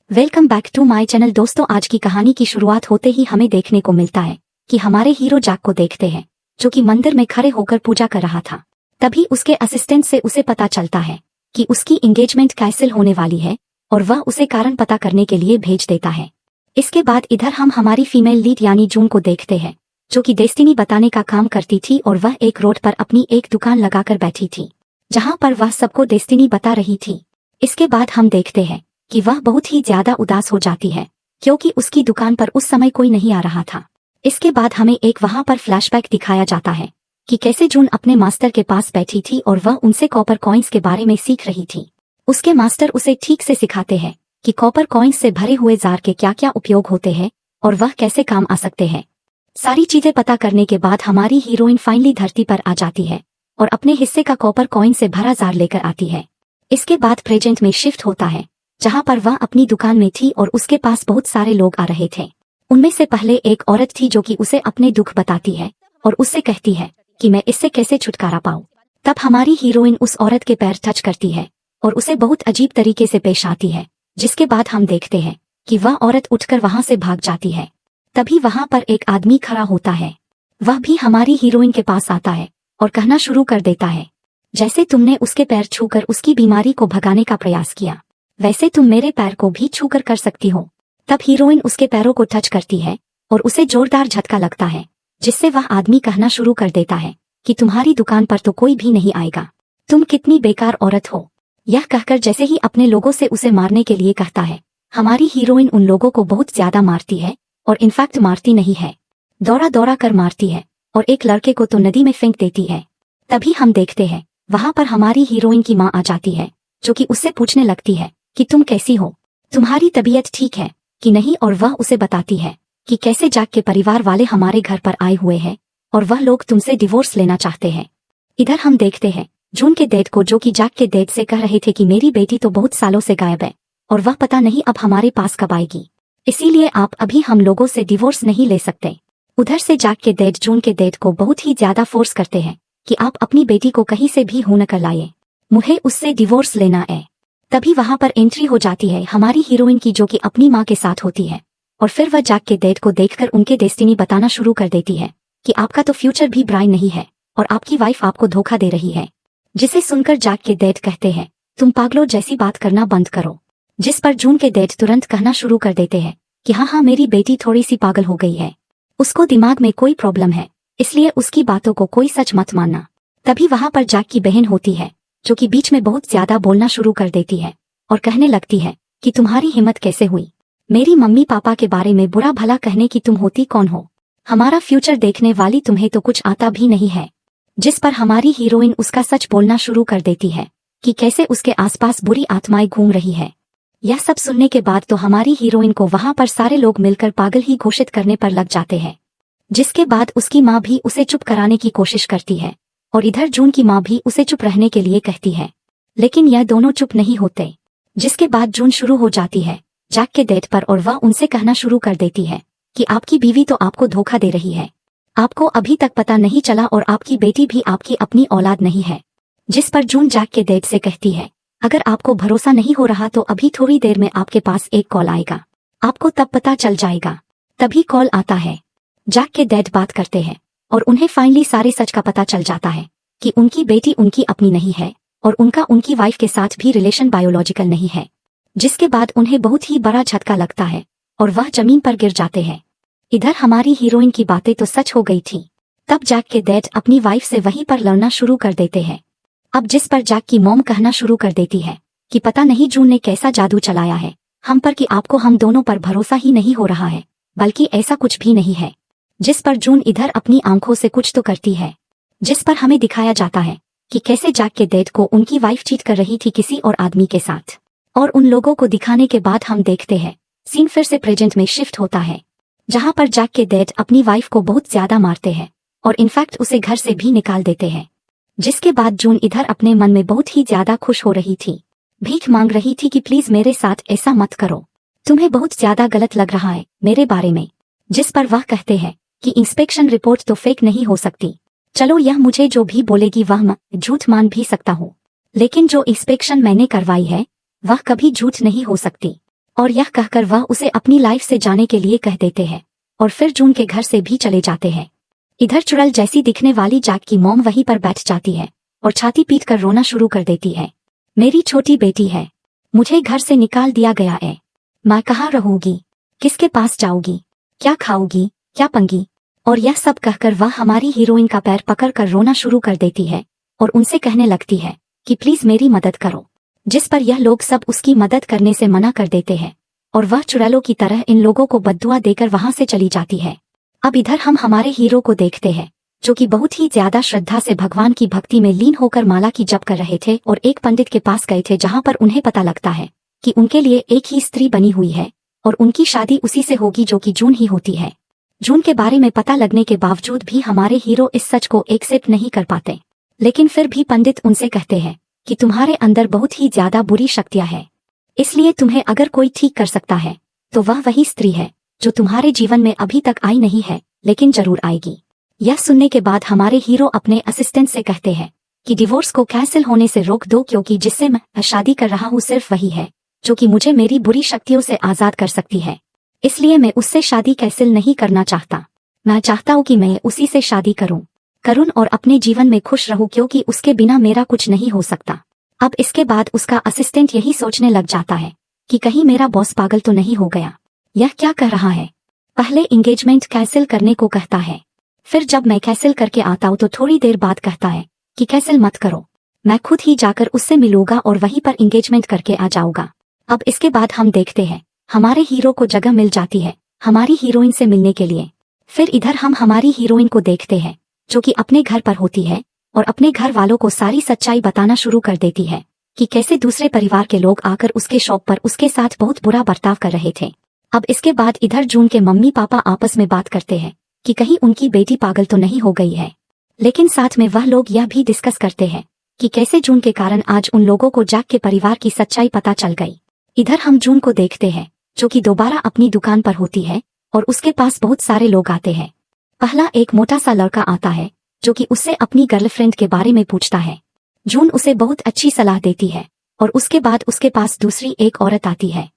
Welcome back to my channel. दोस्तों, आज की कहानी की शुरुआत होते ही हमें देखने को मिलता है कि हमारे हीरो जैक को देखते हैं, जो कि मंदिर में खड़े होकर पूजा कर रहा था। तभी उसके असिस्टेंट से उसे पता चलता है कि उसकी एंगेजमेंट कैंसिल होने वाली है और वह उसे कारण पता करने के लिए भेज देता है। इसके बाद इधर हम हमारी फीमेल लीड यानी जून को देखते हैं, जो कि डेस्टिनी बताने का काम करती थी और वह एक रोड पर अपनी एक दुकान लगाकर बैठी थी, जहां पर वह सबको डेस्टिनी बता रही थी। इसके बाद हम देखते हैं कि वह बहुत ही ज्यादा उदास हो जाती है, क्योंकि उसकी दुकान पर उस समय कोई नहीं आ रहा था। इसके बाद हमें एक वहां पर फ्लैशबैक दिखाया जाता है कि कैसे जून अपने मास्टर के पास बैठी थी और वह उनसे कॉपर कॉइन्स के बारे में सीख रही थी। उसके मास्टर उसे ठीक से सिखाते हैं कि कॉपर कॉइन्स से भरे हुए जार के क्या क्या उपयोग होते हैं और वह कैसे काम आ सकते हैं। सारी चीजें पता करने के बाद हमारी हीरोइन फाइनली धरती पर आ जाती है और अपने हिस्से का कॉपर कॉइन से भरा जार लेकर आती है। इसके बाद प्रेजेंट में शिफ्ट होता है, जहां पर वह अपनी दुकान में थी और उसके पास बहुत सारे लोग आ रहे थे। उनमें से पहले एक औरत थी जो कि उसे अपने दुख बताती है और उससे कहती है कि मैं इससे कैसे छुटकारा पाऊं। तब हमारी हीरोइन उस औरत के पैर टच करती है और उसे बहुत अजीब तरीके से पेश आती है, जिसके बाद हम देखते हैं कि वह औरत उठकर वहां से भाग जाती है। तभी वहां पर एक आदमी खड़ा होता है। वह भी हमारी हीरोइन के पास आता है और कहना शुरू कर देता है, जैसे तुमने उसके पैर छूकर उसकी बीमारी को भगाने का प्रयास किया, वैसे तुम मेरे पैर को भी छूकर कर सकती हो। तब हीरोइन उसके पैरों को टच करती है और उसे जोरदार झटका लगता है, जिससे वह आदमी कहना शुरू कर देता है कि तुम्हारी दुकान पर तो कोई भी नहीं आएगा, तुम कितनी बेकार औरत हो। यह कहकर जैसे ही अपने लोगों से उसे मारने के लिए कहता है, हमारी हीरोइन उन लोगों को बहुत ज्यादा मारती है और इनफैक्ट मारती नहीं है, दौड़ा दौड़ा कर मारती है और एक लड़के को तो नदी में फेंक देती है। तभी हम देखते हैं वहां पर हमारी हीरोइन की माँ आ जाती है, जो कि उससे पूछने लगती है कि तुम कैसी हो, तुम्हारी तबीयत ठीक है कि नहीं। और वह उसे बताती है कि कैसे जैक के परिवार वाले हमारे घर पर आए हुए हैं और वह लोग तुमसे डिवोर्स लेना चाहते हैं। इधर हम देखते हैं जून के डैड को, जो कि जैक के डैड से कह रहे थे कि मेरी बेटी तो बहुत सालों से गायब है और वह पता नहीं अब हमारे पास कब आएगी, इसीलिए आप अभी हम लोगों से डिवोर्स नहीं ले सकते। उधर से जैक के डैड जून के डैड को बहुत ही ज्यादा फोर्स करते हैं कि आप अपनी बेटी को कहीं से भी हो न कर लाए, मुझे उससे डिवोर्स लेना है। तभी वहां पर एंट्री हो जाती है हमारी हीरोइन की, जो कि अपनी माँ के साथ होती है, और फिर वह जैक के डैड को देखकर उनके डेस्टिनी बताना शुरू कर देती है कि आपका तो फ्यूचर भी ब्राइट नहीं है और आपकी वाइफ आपको धोखा दे रही है। जिसे सुनकर जैक के डैड कहते हैं, तुम पागलों जैसी बात करना बंद करो। जिस पर जून के डैड तुरंत कहना शुरू कर देते हैं कि हाँ, मेरी बेटी थोड़ी सी पागल हो गई है, उसको दिमाग में कोई प्रॉब्लम है, इसलिए उसकी बातों को कोई सच मत मानना। तभी वहां पर जैक की बहन होती है, जो कि बीच में बहुत ज्यादा बोलना शुरू कर देती है और कहने लगती है कि तुम्हारी हिम्मत कैसे हुई मेरी मम्मी पापा के बारे में बुरा भला कहने की, तुम होती कौन हो, हमारा फ्यूचर देखने वाली, तुम्हें तो कुछ आता भी नहीं है। जिस पर हमारी हीरोइन उसका सच बोलना शुरू कर देती है कि कैसे उसके आसपास बुरी आत्माएं घूम रही है। यह सब सुनने के बाद तो हमारी हीरोइन को वहां पर सारे लोग मिलकर पागल ही घोषित करने पर लग जाते हैं। जिसके बाद उसकी माँ भी उसे चुप कराने की कोशिश करती है और इधर जून की माँ भी उसे चुप रहने के लिए कहती है, लेकिन यह दोनों चुप नहीं होते। जिसके बाद जून शुरू हो जाती है जैक के डैड पर और वह उनसे कहना शुरू कर देती है कि आपकी बीवी तो आपको धोखा दे रही है, आपको अभी तक पता नहीं चला और आपकी बेटी भी आपकी अपनी औलाद नहीं है। जिस पर जून जैक के डैड से कहती है, अगर आपको भरोसा नहीं हो रहा तो अभी थोड़ी देर में आपके पास एक कॉल आएगा, आपको तब पता चल जाएगा। तभी कॉल आता है, जैक के डैड बात करते हैं और उन्हें फाइनली सारे सच का पता चल जाता है कि उनकी बेटी उनकी अपनी नहीं है और उनका उनकी वाइफ के साथ भी रिलेशन बायोलॉजिकल नहीं है। जिसके बाद उन्हें बहुत ही बड़ा झटका लगता है और वह जमीन पर गिर जाते हैं। इधर हमारी हीरोइन की बातें तो सच हो गई थी। तब जैक के डैड अपनी वाइफ से वहीं पर लड़ना शुरू कर देते हैं। अब जिस पर जैक की मॉम कहना शुरू कर देती है कि पता नहीं जून ने कैसा जादू चलाया है हम पर कि आपको हम दोनों पर भरोसा ही नहीं हो रहा है, बल्कि ऐसा कुछ भी नहीं है। जिस पर जून इधर अपनी आंखों से कुछ तो करती है, जिस पर हमें दिखाया जाता है कि कैसे जैक के डैड को उनकी वाइफ चीट कर रही थी किसी और आदमी के साथ। और उन लोगों को दिखाने के बाद हम देखते हैं सीन फिर से प्रेजेंट में शिफ्ट होता है, जहां पर जैक के डैड अपनी वाइफ को बहुत ज्यादा मारते हैं और इनफैक्ट उसे घर से भी निकाल देते हैं। जिसके बाद जून इधर अपने मन में बहुत ही ज्यादा खुश हो रही थी, भीख मांग रही थी कि प्लीज मेरे साथ ऐसा मत करो, तुम्हें बहुत ज्यादा गलत लग रहा है मेरे बारे में। जिस पर वह कहते हैं कि इंस्पेक्शन रिपोर्ट तो फेक नहीं हो सकती, चलो यह मुझे जो भी बोलेगी वह मैं झूठ मान भी सकता हूँ, लेकिन जो इंस्पेक्शन मैंने करवाई है वह कभी झूठ नहीं हो सकती। और यह कहकर वह उसे अपनी लाइफ से जाने के लिए कह देते हैं और फिर जून के घर से भी चले जाते हैं। इधर चुड़ैल जैसी दिखने वाली जैक की मॉम वहीं पर बैठ जाती है और छाती पीट कर रोना शुरू कर देती है। मेरी छोटी बेटी है, मुझे घर से निकाल दिया गया है, मैं कहाँ रहूंगी, किसके पास जाऊंगी, क्या खाऊंगी, क्या पंगी। और यह सब कहकर वह हमारी हीरोइन का पैर पकड़ कर रोना शुरू कर देती है और उनसे कहने लगती है कि प्लीज मेरी मदद करो, जिस पर यह लोग सब उसकी मदद करने से मना कर देते हैं और वह चुड़ैलों की तरह इन लोगों को बद्दुआ देकर वहां से चली जाती है। अब इधर हम हमारे हीरो को देखते हैं जो कि बहुत ही ज्यादा श्रद्धा से भगवान की भक्ति में लीन होकर माला की जप कर रहे थे और एक पंडित के पास गए थे जहां पर उन्हें पता लगता है कि उनके लिए एक ही स्त्री बनी हुई है और उनकी शादी उसी से होगी जो कि जून ही होती है। जून के बारे में पता लगने के बावजूद भी हमारे हीरो इस सच को एक्सेप्ट नहीं कर पाते, लेकिन फिर भी पंडित उनसे कहते हैं कि तुम्हारे अंदर बहुत ही ज्यादा बुरी शक्तियां हैं, इसलिए तुम्हें अगर कोई ठीक कर सकता है तो वह वही स्त्री है जो तुम्हारे जीवन में अभी तक आई नहीं है लेकिन जरूर आएगी। यह सुनने के बाद हमारे हीरो अपने असिस्टेंट से कहते हैं कि डिवोर्स को कैंसिल होने से रोक दो, क्योंकि जिससे मैं शादी कर रहा हूँ सिर्फ वही है जो कि मुझे मेरी बुरी शक्तियों से आजाद कर सकती है, इसलिए मैं उससे शादी कैंसिल नहीं करना चाहता। मैं चाहता हूँ कि मैं उसी से शादी करूँ और अपने जीवन में खुश रहूं, क्योंकि उसके बिना मेरा कुछ नहीं हो सकता। अब इसके बाद उसका असिस्टेंट यही सोचने लग जाता है कि कहीं मेरा बॉस पागल तो नहीं हो गया, यह क्या कह रहा है। पहले एंगेजमेंट कैंसिल करने को कहता है, फिर जब मैं कैंसिल करके आता हूँ तो थोड़ी देर बाद कहता है कि कैंसिल मत करो, मैं खुद ही जाकर उससे मिलूंगा और वहीं पर एंगेजमेंट करके आ जाऊंगा। अब इसके बाद हम देखते हैं हमारे हीरो को जगह मिल जाती है हमारी हीरोइन से मिलने के लिए। फिर इधर हम हमारी हीरोइन को देखते हैं जो कि अपने घर पर होती है और अपने घर वालों को सारी सच्चाई बताना शुरू कर देती है कि कैसे दूसरे परिवार के लोग आकर उसके शॉप पर उसके साथ बहुत बुरा बर्ताव कर रहे थे। अब इसके बाद इधर जून के मम्मी पापा आपस में बात करते हैं कि कहीं उनकी बेटी पागल तो नहीं हो गई है, लेकिन साथ में वह लोग यह भी डिस्कस करते हैं कि कैसे जून के कारण आज उन लोगों को जैक के परिवार की सच्चाई पता चल गई। इधर हम जून को देखते हैं जो कि दोबारा अपनी दुकान पर होती है और उसके पास बहुत सारे लोग आते हैं। पहला एक मोटा सा लड़का आता है जो कि उससे अपनी गर्लफ्रेंड के बारे में पूछता है। जून उसे बहुत अच्छी सलाह देती है और उसके बाद उसके पास दूसरी एक औरत आती है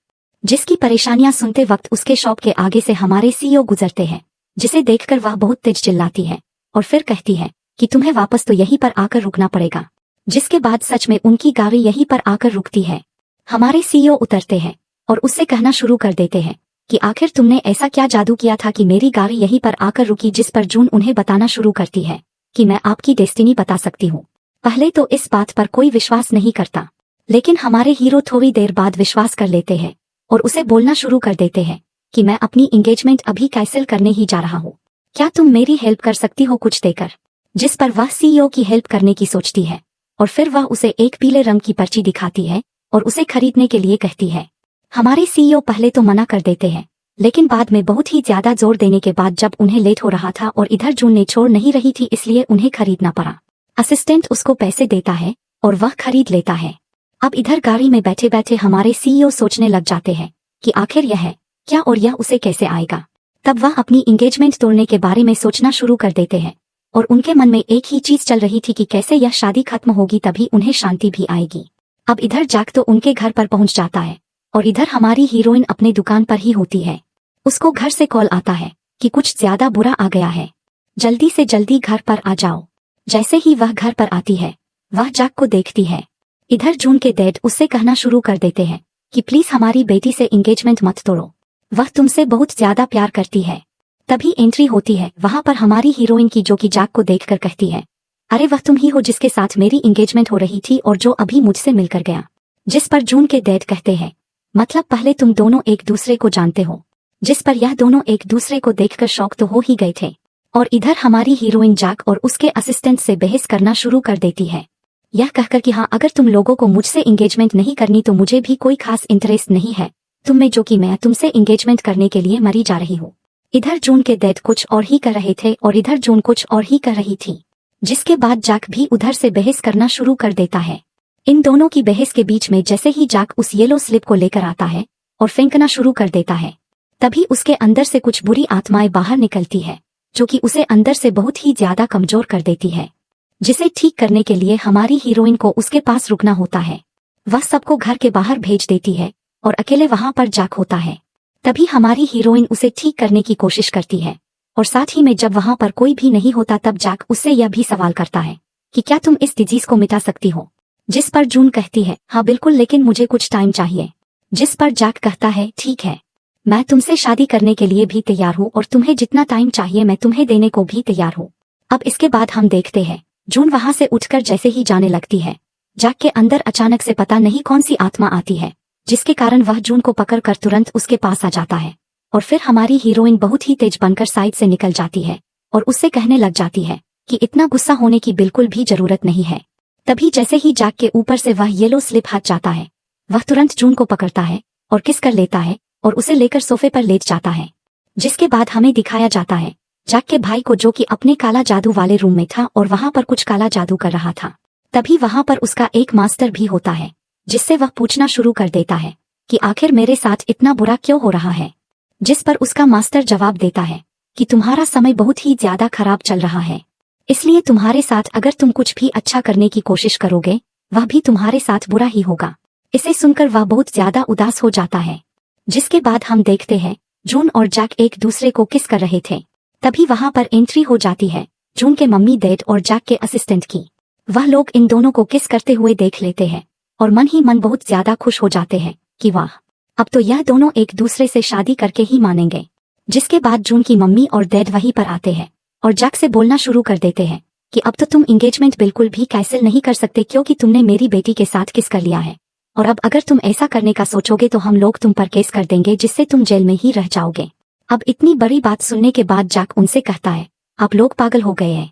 जिसकी परेशानियां सुनते वक्त उसके शॉप के आगे से हमारे सीईओ गुजरते हैं, जिसे देखकर वह बहुत तेज चिल्लाती है और फिर कहती है कि तुम्हें वापस तो यहीं पर आकर रुकना पड़ेगा, जिसके बाद सच में उनकी गाड़ी यहीं पर आकर रुकती है। हमारे सीईओ उतरते हैं और उससे कहना शुरू कर देते हैं कि आखिर तुमने ऐसा क्या जादू किया था कि मेरी गाड़ी यहीं पर आकर रुकी, जिस पर जून उन्हें बताना शुरू करती है कि मैं आपकी डेस्टिनी बता सकती हूँ। पहले तो इस बात पर कोई विश्वास नहीं करता, लेकिन हमारे हीरो थोड़ी देर बाद विश्वास कर लेते हैं और उसे बोलना शुरू कर देते हैं कि मैं अपनी एंगेजमेंट अभी कैंसिल करने ही जा रहा हूँ, क्या तुम मेरी हेल्प कर सकती हो कुछ देकर। जिस पर वह सीईओ की हेल्प करने की सोचती है और फिर वह उसे एक पीले रंग की पर्ची दिखाती है और उसे खरीदने के लिए कहती है। हमारे सीईओ पहले तो मना कर देते हैं, लेकिन बाद में बहुत ही ज्यादा जोर देने के बाद जब उन्हें लेट हो रहा था और इधर जून ने छोड़ नहीं रही थी, इसलिए उन्हें खरीदना पड़ा। असिस्टेंट उसको पैसे देता है और वह खरीद लेता है। अब इधर गाड़ी में बैठे बैठे हमारे सीईओ सोचने लग जाते हैं कि आखिर यह है क्या और यह उसे कैसे आएगा। तब वह अपनी एंगेजमेंट तोड़ने के बारे में सोचना शुरू कर देते हैं और उनके मन में एक ही चीज चल रही थी कि कैसे यह शादी खत्म होगी, तभी उन्हें शांति भी आएगी। अब इधर जैक तो उनके घर पर पहुंच जाता है और इधर हमारी हीरोइन अपने दुकान पर ही होती है। उसको घर से कॉल आता है कि कुछ ज्यादा बुरा आ गया है, जल्दी से जल्दी घर पर आ जाओ। जैसे ही वह घर पर आती है वह जैक को देखती है। इधर जून के डैड उससे कहना शुरू कर देते हैं कि प्लीज हमारी बेटी से एंगेजमेंट मत तोड़ो, वह तुमसे बहुत ज्यादा प्यार करती है। तभी एंट्री होती है वहां पर हमारी हीरोइन की, जो कि जैक को देखकर कहती है, अरे वह तुम ही हो जिसके साथ मेरी एंगेजमेंट हो रही थी और जो अभी मुझसे मिलकर गया। जिस पर जून के डैड कहते हैं, मतलब पहले तुम दोनों एक दूसरे को जानते हो। जिस पर यह दोनों एक दूसरे को देखकर शॉक तो हो ही गए थे और इधर हमारी हीरोइन जैक और उसके असिस्टेंट से बहस करना शुरू कर देती है, यह कहकर कि हाँ अगर तुम लोगों को मुझसे एंगेजमेंट नहीं करनी तो मुझे भी कोई खास इंटरेस्ट नहीं है तुम में, जो कि मैं तुमसे एंगेजमेंट करने के लिए मरी जा रही हूँ। इधर जून के डैड कुछ और ही कर रहे थे और इधर जून कुछ और ही कर रही थी, जिसके बाद जैक भी उधर से बहस करना शुरू कर देता है। इन दोनों की बहस के बीच में जैसे ही जैक उस येलो स्लिप को लेकर आता है और फेंकना शुरू कर देता है, तभी उसके अंदर से कुछ बुरी आत्माएं बाहर निकलती है जो कि उसे अंदर से बहुत ही ज्यादा कमजोर कर देती है, जिसे ठीक करने के लिए हमारी हीरोइन को उसके पास रुकना होता है। वह सबको घर के बाहर भेज देती है और अकेले वहां पर जैक होता है। तभी हमारी हीरोइन उसे ठीक करने की कोशिश करती है और साथ ही में जब वहां पर कोई भी नहीं होता तब जैक उससे यह भी सवाल करता है कि क्या तुम इस डिजीज को मिटा सकती हो। जिस पर जून कहती है हाँ बिल्कुल, लेकिन मुझे कुछ टाइम चाहिए। जिस पर जैक कहता है ठीक है, मैं तुमसे शादी करने के लिए भी तैयार हूँ और तुम्हें जितना टाइम चाहिए मैं तुम्हें देने को भी तैयार हूँ। अब इसके बाद हम देखते हैं जून वहां से उठकर जैसे ही जाने लगती है, जैक के अंदर अचानक से पता नहीं कौन सी आत्मा आती है जिसके कारण वह जून को पकड़कर तुरंत उसके पास आ जाता है और फिर हमारी हीरोइन बहुत ही तेज बनकर साइड से निकल जाती है और उससे कहने लग जाती है कि इतना गुस्सा होने की बिल्कुल भी जरूरत नहीं है। तभी जैसे ही जैक के ऊपर से वह येलो स्लिप हट जाता है, वह तुरंत जून को पकड़ता है और किस कर लेता है और उसे लेकर सोफे पर लेट जाता है। जिसके बाद हमें दिखाया जाता है जैक के भाई को जो कि अपने काला जादू वाले रूम में था और वहां पर कुछ काला जादू कर रहा था। तभी वहां पर उसका एक मास्टर भी होता है जिससे वह पूछना शुरू कर देता है कि आखिर मेरे साथ इतना बुरा क्यों हो रहा है। जिस पर उसका मास्टर जवाब देता है कि तुम्हारा समय बहुत ही ज्यादा खराब चल रहा है, इसलिए तुम्हारे साथ अगर तुम कुछ भी अच्छा करने की कोशिश करोगे वह भी तुम्हारे साथ बुरा ही होगा। इसे सुनकर वह बहुत ज्यादा उदास हो जाता है। जिसके बाद हम देखते हैं जून और जैक एक दूसरे को किस कर रहे थे। तभी वहां पर एंट्री हो जाती है जून के मम्मी डैड और जैक के असिस्टेंट की। वह लोग इन दोनों को किस करते हुए देख लेते हैं और मन ही मन बहुत ज्यादा खुश हो जाते हैं कि वाह, अब तो यह दोनों एक दूसरे से शादी करके ही मानेंगे। जिसके बाद जून की मम्मी और डैड वहीं पर आते हैं और जैक से बोलना शुरू कर देते हैं कि अब तो तुम एंगेजमेंट बिल्कुल भी कैंसिल नहीं कर सकते क्योंकि तुमने मेरी बेटी के साथ किस कर लिया है और अब अगर तुम ऐसा करने का सोचोगे तो हम लोग तुम पर केस कर देंगे जिससे तुम जेल में ही रह जाओगे। अब इतनी बड़ी बात सुनने के बाद जैक उनसे कहता है आप लोग पागल हो गए हैं,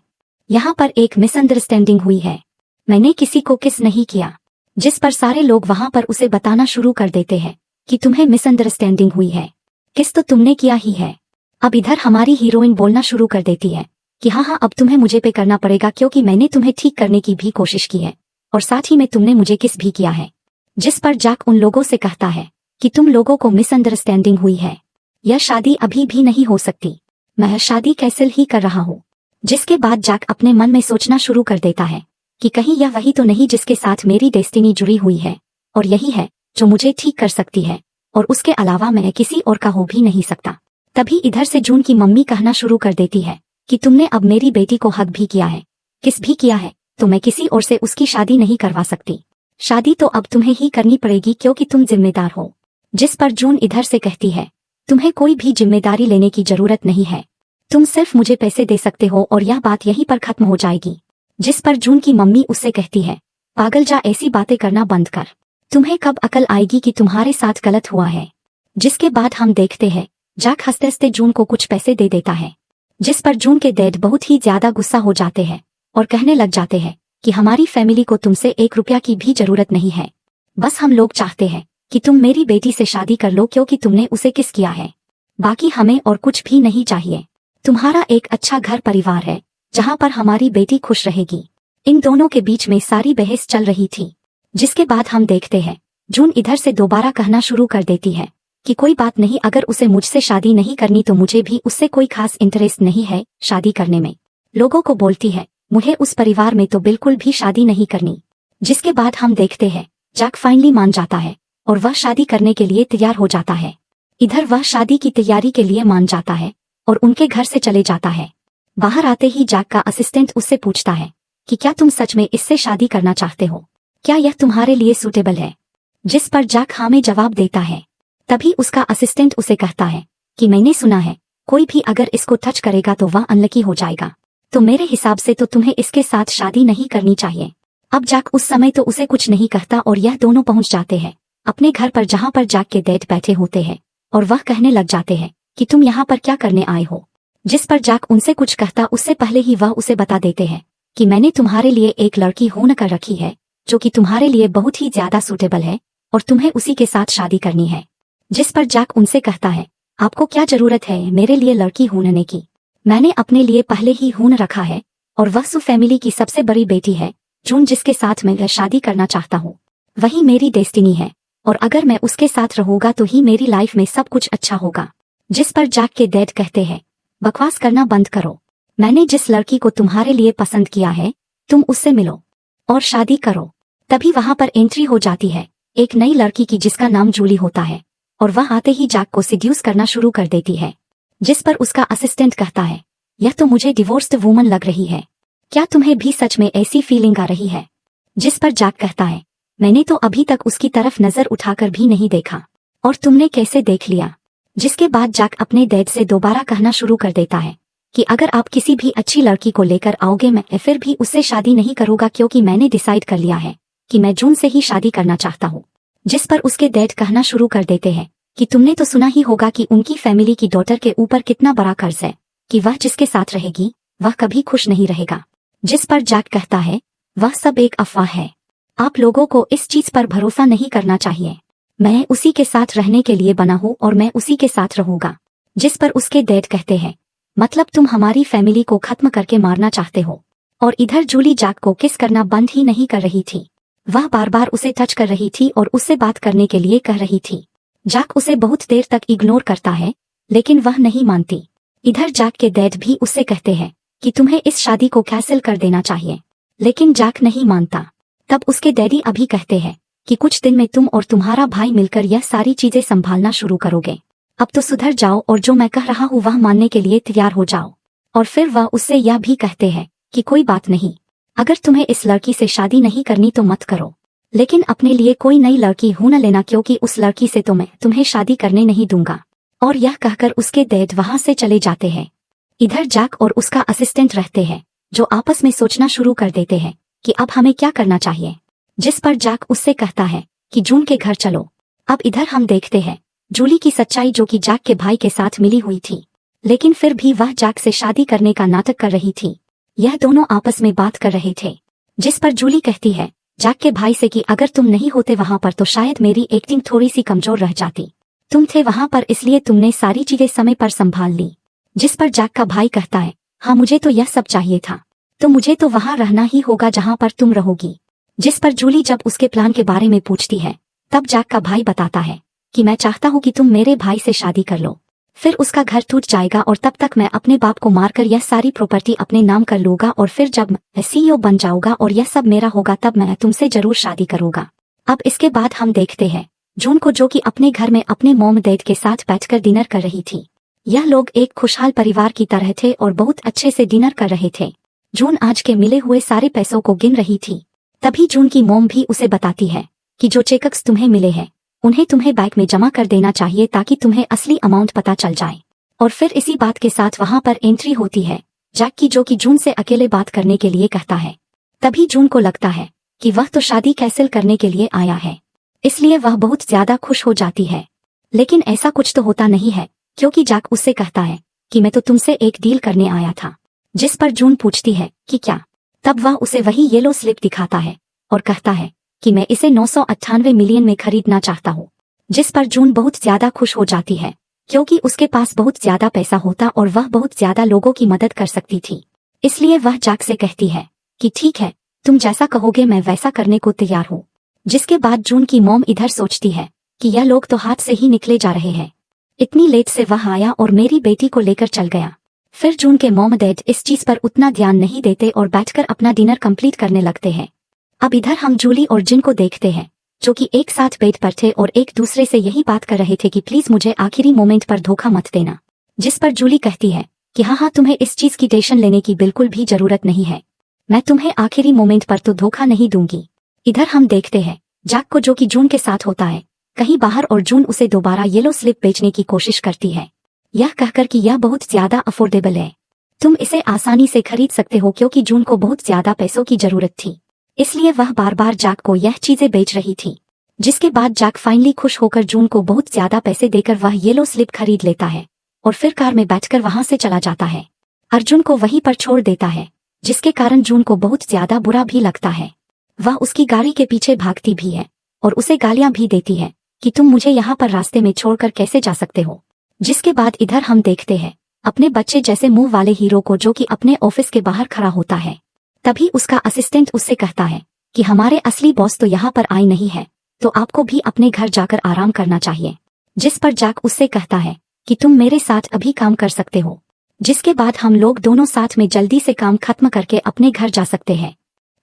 यहाँ पर एक मिसअंडरस्टैंडिंग हुई है, मैंने किसी को किस नहीं किया। जिस पर सारे लोग वहां पर उसे बताना शुरू कर देते हैं कि तुम्हें मिसअंडरस्टैंडिंग हुई है, किस तो तुमने किया ही है। अब इधर हमारी हीरोइन बोलना शुरू कर देती है कि हाँ अब तुम्हें मुझे पे करना पड़ेगा क्योंकि मैंने तुम्हें ठीक करने की भी कोशिश की है और साथ ही में तुमने मुझे किस भी किया है। जिस पर जैक उन लोगों से कहता है कि तुम लोगों को मिसअंडरस्टैंडिंग हुई है, यह शादी अभी भी नहीं हो सकती, मैं शादी कैंसिल ही कर रहा हूँ। जिसके बाद जैक अपने मन में सोचना शुरू कर देता है कि कहीं यह वही तो नहीं जिसके साथ मेरी डेस्टिनी जुड़ी हुई है और यही है जो मुझे ठीक कर सकती है और उसके अलावा मैं किसी और का हो भी नहीं सकता। तभी इधर से जून की मम्मी कहना शुरू कर देती है कि तुमने अब मेरी बेटी को हक भी किया है, किस भी किया है, तो मैं किसी और से उसकी शादी नहीं करवा सकती, शादी तो अब तुम्हें ही करनी पड़ेगी क्योंकि तुम जिम्मेदार हो। जिस पर जून इधर से कहती है तुम्हें कोई भी जिम्मेदारी लेने की जरूरत नहीं है, तुम सिर्फ मुझे पैसे दे सकते हो और यह बात यहीं पर खत्म हो जाएगी। जिस पर जून की मम्मी उससे कहती है पागल जा, ऐसी बातें करना बंद कर, तुम्हें कब अकल आएगी कि तुम्हारे साथ गलत हुआ है। जिसके बाद हम देखते हैं जैक हंसते हंसते जून को कुछ पैसे दे देता है। जिस पर जून के डैड बहुत ही ज्यादा गुस्सा हो जाते हैं और कहने लग जाते हैं कि हमारी फैमिली को तुमसे 1 रुपया की भी जरूरत नहीं है, बस हम लोग चाहते हैं कि तुम मेरी बेटी से शादी कर लो क्योंकि तुमने उसे किस किया है, बाकी हमें और कुछ भी नहीं चाहिए। तुम्हारा एक अच्छा घर परिवार है जहाँ पर हमारी बेटी खुश रहेगी। इन दोनों के बीच में सारी बहस चल रही थी। जिसके बाद हम देखते हैं जून इधर से दोबारा कहना शुरू कर देती है कि कोई बात नहीं, अगर उसे मुझसे शादी नहीं करनी तो मुझे भी उससे कोई खास इंटरेस्ट नहीं है शादी करने में। लोगों को बोलती है मुझे उस परिवार में तो बिल्कुल भी शादी नहीं करनी। जिसके बाद हम देखते हैं जैक फाइनली मान जाता है और वह शादी करने के लिए तैयार हो जाता है। इधर वह शादी की तैयारी के लिए मान जाता है और उनके घर से चले जाता है। बाहर आते ही जैक का असिस्टेंट उससे पूछता है कि क्या तुम सच में इससे शादी करना चाहते हो, क्या यह तुम्हारे लिए सूटेबल है। जिस पर जैक हाँ में जवाब देता है। तभी उसका असिस्टेंट उसे कहता है कि मैंने सुना है कोई भी अगर इसको टच करेगा तो वह अनलकी हो जाएगा, तो मेरे हिसाब से तो तुम्हें इसके साथ शादी नहीं करनी चाहिए। अब जैक उस समय तो उसे कुछ नहीं कहता और यह दोनों पहुंच जाते हैं अपने घर पर जहां पर जैक के डैड बैठे होते हैं और वह कहने लग जाते हैं कि तुम यहाँ पर क्या करने आए हो। जिस पर जैक उनसे कुछ कहता उससे पहले ही वह उसे बता देते हैं कि मैंने तुम्हारे लिए एक लड़की होने कर रखी है जो कि तुम्हारे लिए बहुत ही ज्यादा सूटेबल है और तुम्हें उसी के साथ शादी करनी है। जिस पर जैक उनसे कहता है आपको क्या जरूरत है मेरे लिए लड़की ढूंढने की, मैंने अपने लिए पहले ही ढूंढ रखा है और वह सु फैमिली की सबसे बड़ी बेटी है जून, जिसके साथ मैं शादी करना चाहता हूँ, वही मेरी डेस्टिनी है और अगर मैं उसके साथ रहूंगा तो ही मेरी लाइफ में सब कुछ अच्छा होगा। जिस पर जैक के डैड कहते हैं बकवास करना बंद करो, मैंने जिस लड़की को तुम्हारे लिए पसंद किया है तुम उससे मिलो और शादी करो। तभी वहां पर एंट्री हो जाती है एक नई लड़की की जिसका नाम जूली होता है, और वह आते ही जैक को सिड्यूस करना शुरू कर देती है। जिस पर उसका असिस्टेंट कहता है, यह तो मुझे डिवोर्स्ड वूमन लग रही है, क्या तुम्हें भी सच में ऐसी फीलिंग आ रही है? जिस पर जैक कहता है, मैंने तो अभी तक उसकी तरफ नजर उठाकर भी नहीं देखा, और तुमने कैसे देख लिया? जिसके बाद जैक अपने डैड से दोबारा कहना शुरू कर देता है कि अगर आप किसी भी अच्छी लड़की को लेकर आओगे मैं फिर भी उससे शादी नहीं करूंगा, क्योंकि मैंने डिसाइड कर लिया है कि मैं जून से ही शादी करना चाहता हूँ। जिस पर उसके डैड कहना शुरू कर देते हैं कि तुमने तो सुना ही होगा कि उनकी फैमिली की डॉटर के ऊपर कितना बड़ा कर्ज है, कि वह जिसके साथ रहेगी वह कभी खुश नहीं रहेगा। जिस पर जैक कहता है, वह सब एक अफवाह है, आप लोगों को इस चीज पर भरोसा नहीं करना चाहिए, मैं उसी के साथ रहने के लिए बना हूँ और मैं उसी के साथ रहूंगा। जिस पर उसके डैड कहते हैं, मतलब तुम हमारी फैमिली को खत्म करके मारना चाहते हो? और इधर जूली जैक को किस करना बंद ही नहीं कर रही थी, वह बार बार उसे टच कर रही थी और उससे बात करने के लिए कह रही थी। जैक उसे बहुत देर तक इग्नोर करता है, लेकिन वह नहीं मानती। इधर जैक के डैड भी उससे कहते हैं कि तुम्हें इस शादी को कैंसिल कर देना चाहिए, लेकिन जैक नहीं मानता। तब उसके डैडी अभी कहते हैं कि कुछ दिन में तुम और तुम्हारा भाई मिलकर यह सारी चीजें संभालना शुरू करोगे, अब तो सुधर जाओ और जो मैं कह रहा हूँ वह मानने के लिए तैयार हो जाओ। और फिर वह उससे यह भी कहते हैं कि कोई बात नहीं, अगर तुम्हें इस लड़की से शादी नहीं करनी तो मत करो, लेकिन अपने लिए कोई नई लड़की हो न लेना, क्योंकि उस लड़की से तो मैं तुम्हें शादी करने नहीं दूंगा। और यह कहकर उसके डैड वहां से चले जाते हैं। इधर जैक और उसका असिस्टेंट रहते हैं, जो आपस में सोचना शुरू कर देते हैं कि अब हमें क्या करना चाहिए। जिस पर जैक उससे कहता है कि जून के घर चलो। अब इधर हम देखते हैं जूली की सच्चाई, जो कि जैक के भाई के साथ मिली हुई थी, लेकिन फिर भी वह जैक से शादी करने का नाटक कर रही थी। यह दोनों आपस में बात कर रहे थे। जिस पर जूली कहती है जैक के भाई से कि अगर तुम नहीं होते वहां पर तो शायद मेरी एक्टिंग थोड़ी सी कमजोर रह जाती, तुम थे वहां पर इसलिए तुमने सारी चीजें समय पर संभाल ली। जिस पर जैक का भाई कहता है, हाँ मुझे तो यह सब चाहिए था, तो मुझे तो वहां रहना ही होगा जहां पर तुम रहोगी। जिस पर जूली जब उसके प्लान के बारे में पूछती है, तब जैक का भाई बताता है कि मैं चाहता हूँ कि तुम मेरे भाई से शादी कर लो, फिर उसका घर टूट जाएगा और तब तक मैं अपने बाप को मारकर यह सारी प्रॉपर्टी अपने नाम कर लूंगा, और फिर जब मैं CEO बन जाऊंगा और यह सब मेरा होगा तब मैं तुमसे जरूर शादी करूंगा। अब इसके बाद हम देखते हैं जून को, जो कि अपने घर में अपने मॉम डैड के साथ बैठकर डिनर कर रही थी। यह लोग एक खुशहाल परिवार की तरह थे और बहुत अच्छे से डिनर कर रहे थे। जून आज के मिले हुए सारे पैसों को गिन रही थी। तभी जून की मॉम भी उसे बताती है कि जो चेक्स तुम्हें मिले हैं उन्हें तुम्हें बैंक में जमा कर देना चाहिए, ताकि तुम्हें असली अमाउंट पता चल जाए। और फिर इसी बात के साथ वहां पर एंट्री होती है जैक की, जो कि जून से अकेले बात करने के लिए कहता है। तभी जून को लगता है कि वह तो शादी कैंसिल करने के लिए आया है, इसलिए वह बहुत ज्यादा खुश हो जाती है। लेकिन ऐसा कुछ तो होता नहीं है, क्योंकि जैक उससे कहता है कि मैं तो तुमसे एक डील करने आया था। जिस पर जून पूछती है कि क्या? तब वह उसे वही येलो स्लिप दिखाता है और कहता है कि मैं इसे 998 मिलियन में खरीदना चाहता हूँ। जिस पर जून बहुत ज्यादा खुश हो जाती है, क्योंकि उसके पास बहुत ज्यादा पैसा होता और वह बहुत ज्यादा लोगों की मदद कर सकती थी। इसलिए वह जैक से कहती है कि ठीक है, तुम जैसा कहोगे मैं वैसा करने को तैयार हूँ। जिसके बाद जून की मॉम इधर सोचती है कि यह लोग तो हाथ से ही निकले जा रहे हैं, इतनी लेट से वह आया और मेरी बेटी को लेकर चल गया। फिर जून के मॉम डैड इस चीज पर उतना ध्यान नहीं देते और बैठकर अपना डिनर कंप्लीट करने लगते हैं। अब इधर हम जूली और जिन को देखते हैं, जो कि एक साथ बेड पर थे और एक दूसरे से यही बात कर रहे थे कि प्लीज मुझे आखिरी मोमेंट पर धोखा मत देना। जिस पर जूली कहती है कि हाँ तुम्हें इस चीज की टेंशन लेने की बिल्कुल भी जरूरत नहीं है, मैं तुम्हें आखिरी मोमेंट पर तो धोखा नहीं दूंगी। इधर हम देखते हैं जैक को, जो कि जून के साथ होता है, कहीं बाहर, और जून उसे दोबारा येलो स्लिप बेचने की कोशिश करती है, यह कहकर कि यह बहुत ज्यादा अफोर्डेबल है, तुम इसे आसानी से खरीद सकते हो, क्योंकि जून को बहुत ज्यादा पैसों की जरूरत थी, इसलिए वह बार बार जैक को यह चीजें बेच रही थी। जिसके बाद जैक फाइनली खुश होकर जून को बहुत ज्यादा पैसे देकर वह येलो स्लिप खरीद लेता है और फिर कार में बैठकर वहां से चला जाता है। अर्जुन को वहीं पर छोड़ देता है, जिसके कारण जून को बहुत ज्यादा बुरा भी लगता है। वह उसकी गाड़ी के पीछे भागती भी है और उसे गालियां भी देती है कि तुम मुझे यहाँ पर रास्ते में छोड़कर कैसे जा सकते हो। जिसके बाद इधर हम देखते हैं अपने बच्चे जैसे मुंह वाले हीरो को, जो कि अपने ऑफिस के बाहर खड़ा होता है। तभी उसका असिस्टेंट उससे कहता है कि हमारे असली बॉस तो यहाँ पर आए नहीं है, तो आपको भी अपने घर जाकर आराम करना चाहिए। जिस पर जैक उससे कहता है कि तुम मेरे साथ अभी काम कर सकते हो। जिसके बाद हम लोग दोनों साथ में जल्दी से काम खत्म करके अपने घर जा सकते हैं।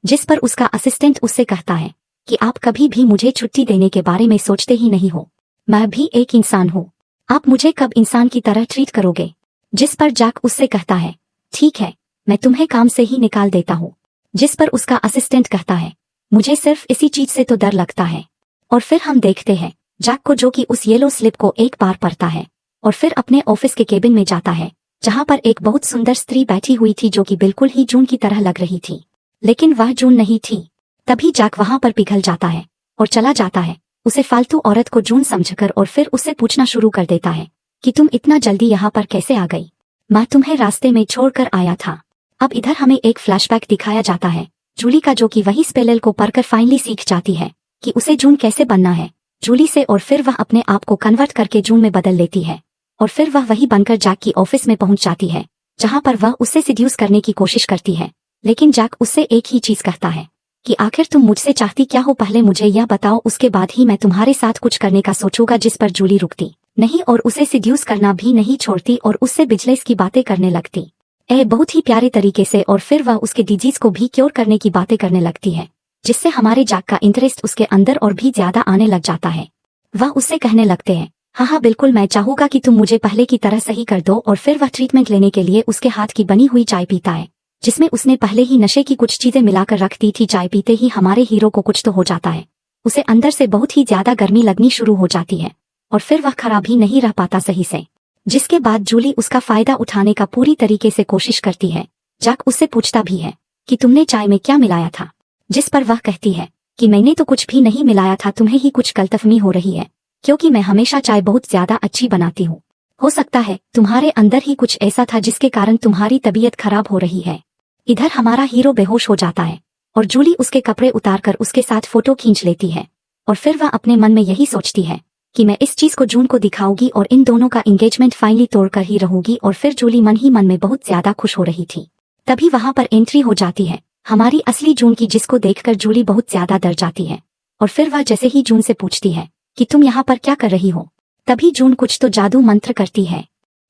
जिस पर उसका असिस्टेंट उससे कहता है कि आप कभी भी मुझे छुट्टी देने के बारे में सोचते ही नहीं हो। मैं भी एक इंसान हूँ, आप मुझे कब इंसान की तरह ट्रीट करोगे? जिस पर जैक उससे कहता है, ठीक है, मैं तुम्हें काम से ही निकाल देता हूँ। जिस पर उसका असिस्टेंट कहता है, मुझे सिर्फ इसी चीज से तो डर लगता है। और फिर हम देखते हैं जैक को जो कि उस येलो स्लिप को एक बार पढ़ता है और फिर अपने ऑफिस के केबिन में जाता है, जहां पर एक बहुत सुंदर स्त्री बैठी हुई थी जो कि बिल्कुल ही जून की तरह लग रही थी, लेकिन वह जून नहीं थी। तभी जैक वहां पर पिघल जाता है और चला जाता है, उसे फालतू औरत को जून समझकर, और फिर उससे पूछना शुरू कर देता है कि तुम इतना जल्दी यहाँ पर कैसे आ गई? मैं तुम्हें रास्ते में छोड़कर आया था। अब इधर हमें एक फ्लैशबैक दिखाया जाता है जूली का, जो कि वही स्पेल को पढ़कर फाइनली सीख जाती है कि उसे जून कैसे बनना है जूली से, और फिर वह अपने आप को कन्वर्ट करके जून में बदल लेती है और फिर वह वही बनकर जैक की ऑफिस में पहुंच जाती है, जहां पर वह उससे सिड्यूस करने की कोशिश करती है। लेकिन जैक उससे एक ही चीज कहता है कि आखिर तुम मुझसे चाहती क्या हो, पहले मुझे यह बताओ, उसके बाद ही मैं तुम्हारे साथ कुछ करने का सोचूंगा। जिस पर जूली रुकती नहीं और उसे सिड्यूस करना भी नहीं छोड़ती और उससे बिजनेस की बातें करने लगती बहुत ही प्यारे तरीके से, और फिर वह उसके डिजीज को भी क्योर करने की बातें करने लगती है, जिससे हमारे जैक का इंटरेस्ट उसके अंदर और भी ज्यादा आने लग जाता है। वह उससे कहने लगते हैं, हाँ बिल्कुल, मैं चाहूंगा कि तुम मुझे पहले की तरह सही कर दो। और फिर वह ट्रीटमेंट लेने के लिए उसके हाथ की बनी हुई चाय पीता है, जिसमें उसने पहले ही नशे की कुछ चीजें मिलाकर रख दी थी। चाय पीते ही हमारे हीरो को कुछ तो हो जाता है, उसे अंदर से बहुत ही ज्यादा गर्मी लगनी शुरू हो जाती है और फिर वह खराब ही नहीं रह पाता सही से, जिसके बाद जूली उसका फायदा उठाने का पूरी तरीके से कोशिश करती है। जैक उससे पूछता भी है कि तुमने चाय में क्या मिलाया था, जिस पर वह कहती है कि मैंने तो कुछ भी नहीं मिलाया था, तुम्हें ही कुछ गलतफहमी हो रही है, क्योंकि मैं हमेशा चाय बहुत ज्यादा अच्छी बनाती हूँ। हो सकता है तुम्हारे अंदर ही कुछ ऐसा था जिसके कारण तुम्हारी तबीयत खराब हो रही है। इधर हमारा हीरो बेहोश हो जाता है और जूली उसके कपड़े उतारकर उसके साथ फोटो खींच लेती है और फिर वह अपने मन में यही सोचती है कि मैं इस चीज को जून को दिखाऊंगी और इन दोनों का एंगेजमेंट फाइनली तोड़कर ही रहूंगी। और फिर जूली मन ही मन में बहुत ज्यादा खुश हो रही थी। तभी वहां पर एंट्री हो जाती है हमारी असली जून की, जिसको देखकर जूली बहुत ज्यादा डर जाती है और फिर वह जैसे ही जून से पूछती है कि तुम यहाँ पर क्या कर रही हो, तभी जून कुछ तो जादू मंत्र करती है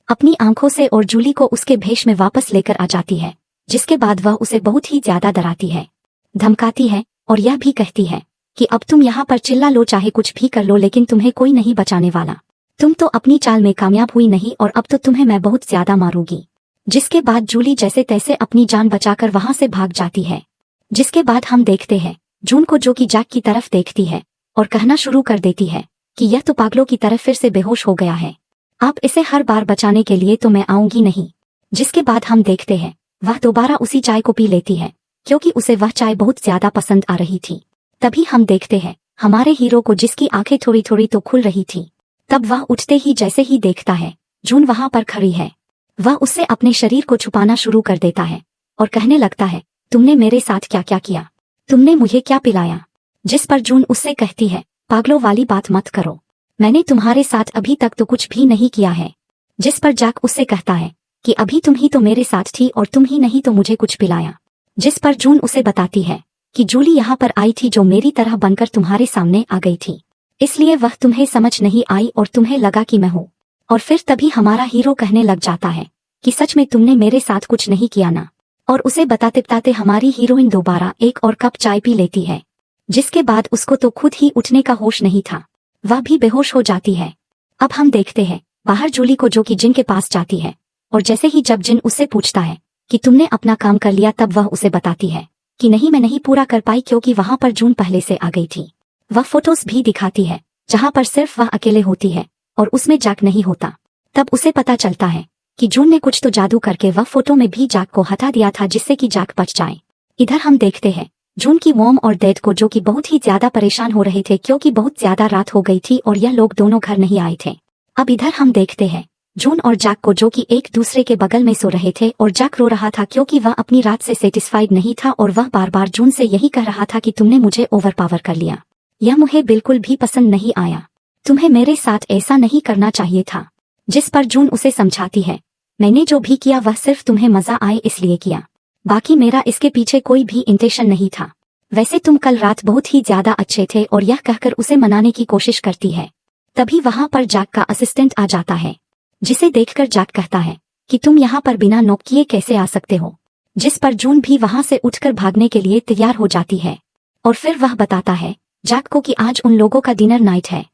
अपनी आंखों से और जूली को उसके भेष में वापस लेकर आ जाती है, जिसके बाद वह उसे बहुत ही ज्यादा डराती है, धमकाती है और यह भी कहती है कि अब तुम यहाँ पर चिल्ला लो, चाहे कुछ भी कर लो, लेकिन तुम्हें कोई नहीं बचाने वाला। तुम तो अपनी चाल में कामयाब हुई नहीं और अब तो तुम्हें मैं बहुत ज्यादा मारूंगी। जिसके बाद जूली जैसे तैसे अपनी जान बचाकर वहां से भाग जाती है। जिसके बाद हम देखते हैं जून को, जो कि जैक की तरफ देखती है और कहना शुरू कर देती है कि यह तो पागलों की तरफ फिर से बेहोश हो गया है, आप इसे हर बार बचाने के लिए तो मैं आऊंगी नहीं। जिसके बाद हम देखते हैं वह दोबारा उसी चाय को पी लेती है, क्योंकि उसे वह चाय बहुत ज्यादा पसंद आ रही थी। तभी हम देखते हैं हमारे हीरो को, जिसकी आंखें थोड़ी थोड़ी तो खुल रही थी। तब वह उठते ही जैसे ही देखता है जून वहां पर खड़ी है, वह उससे अपने शरीर को छुपाना शुरू कर देता है और कहने लगता है, तुमने मेरे साथ क्या क्या किया, तुमने मुझे क्या पिलाया। जिस पर जून उससे कहती है, पागलों वाली बात मत करो, मैंने तुम्हारे साथ अभी तक तो कुछ भी नहीं किया है। जिस पर जैक उससे कहता है कि अभी तुम ही तो मेरे साथ थी और तुम ही नहीं तो मुझे कुछ पिलाया। जिस पर जून उसे बताती है कि जूली यहाँ पर आई थी जो मेरी तरह बनकर तुम्हारे सामने आ गई थी, इसलिए वह तुम्हें समझ नहीं आई और तुम्हें लगा कि मैं हूँ। और फिर तभी हमारा हीरो कहने लग जाता है कि सच में तुमने मेरे साथ कुछ नहीं किया ना। और उसे बताते बताते हमारी हीरोइन दोबारा एक और कप चाय पी लेती है, जिसके बाद उसको तो खुद ही उठने का होश नहीं था, वह भी बेहोश हो जाती है। अब हम देखते हैं बाहर जूली को, जो कि जिन के पास जाती है और जैसे ही जब जिन उससे पूछता है कि तुमने अपना काम कर लिया, तब वह उसे बताती है कि नहीं, मैं नहीं पूरा कर पाई, क्योंकि वहां पर जून पहले से आ गई थी। वह फोटोज भी दिखाती है जहां पर सिर्फ वह अकेले होती है और उसमें जैक नहीं होता। तब उसे पता चलता है कि जून ने कुछ तो जादू करके वह फोटो में भी जैक को हटा दिया था, जिससे कि जैक बच जाए। इधर हम देखते हैं जून की मॉम और डैड को, जो कि बहुत ही ज्यादा परेशान हो रहे थे क्योंकि बहुत ज्यादा रात हो गई थी और यह लोग दोनों घर नहीं आए थे। अब इधर हम देखते हैं जून और जैक को, जो कि एक दूसरे के बगल में सो रहे थे और जैक रो रहा था क्योंकि वह अपनी रात से सेटिस्फाइड नहीं था और वह बार बार जून से यही कह रहा था कि तुमने मुझे ओवरपावर कर लिया, यह मुझे बिल्कुल भी पसंद नहीं आया, तुम्हें मेरे साथ ऐसा नहीं करना चाहिए था। जिस पर जून उसे समझाती है, मैंने जो भी किया वह सिर्फ तुम्हें मजा आए इसलिए किया, बाकी मेरा इसके पीछे कोई भी इंटेंशन नहीं था। वैसे तुम कल रात बहुत ही ज्यादा अच्छे थे, और यह कहकर उसे मनाने की कोशिश करती है। तभी वहां पर जैक का असिस्टेंट आ जाता है, जिसे देखकर जैक कहता है कि तुम यहाँ पर बिना नॉक किए कैसे आ सकते हो। जिस पर जून भी वहां से उठकर भागने के लिए तैयार हो जाती है और फिर वह बताता है जैक को कि आज उन लोगों का डिनर नाइट है,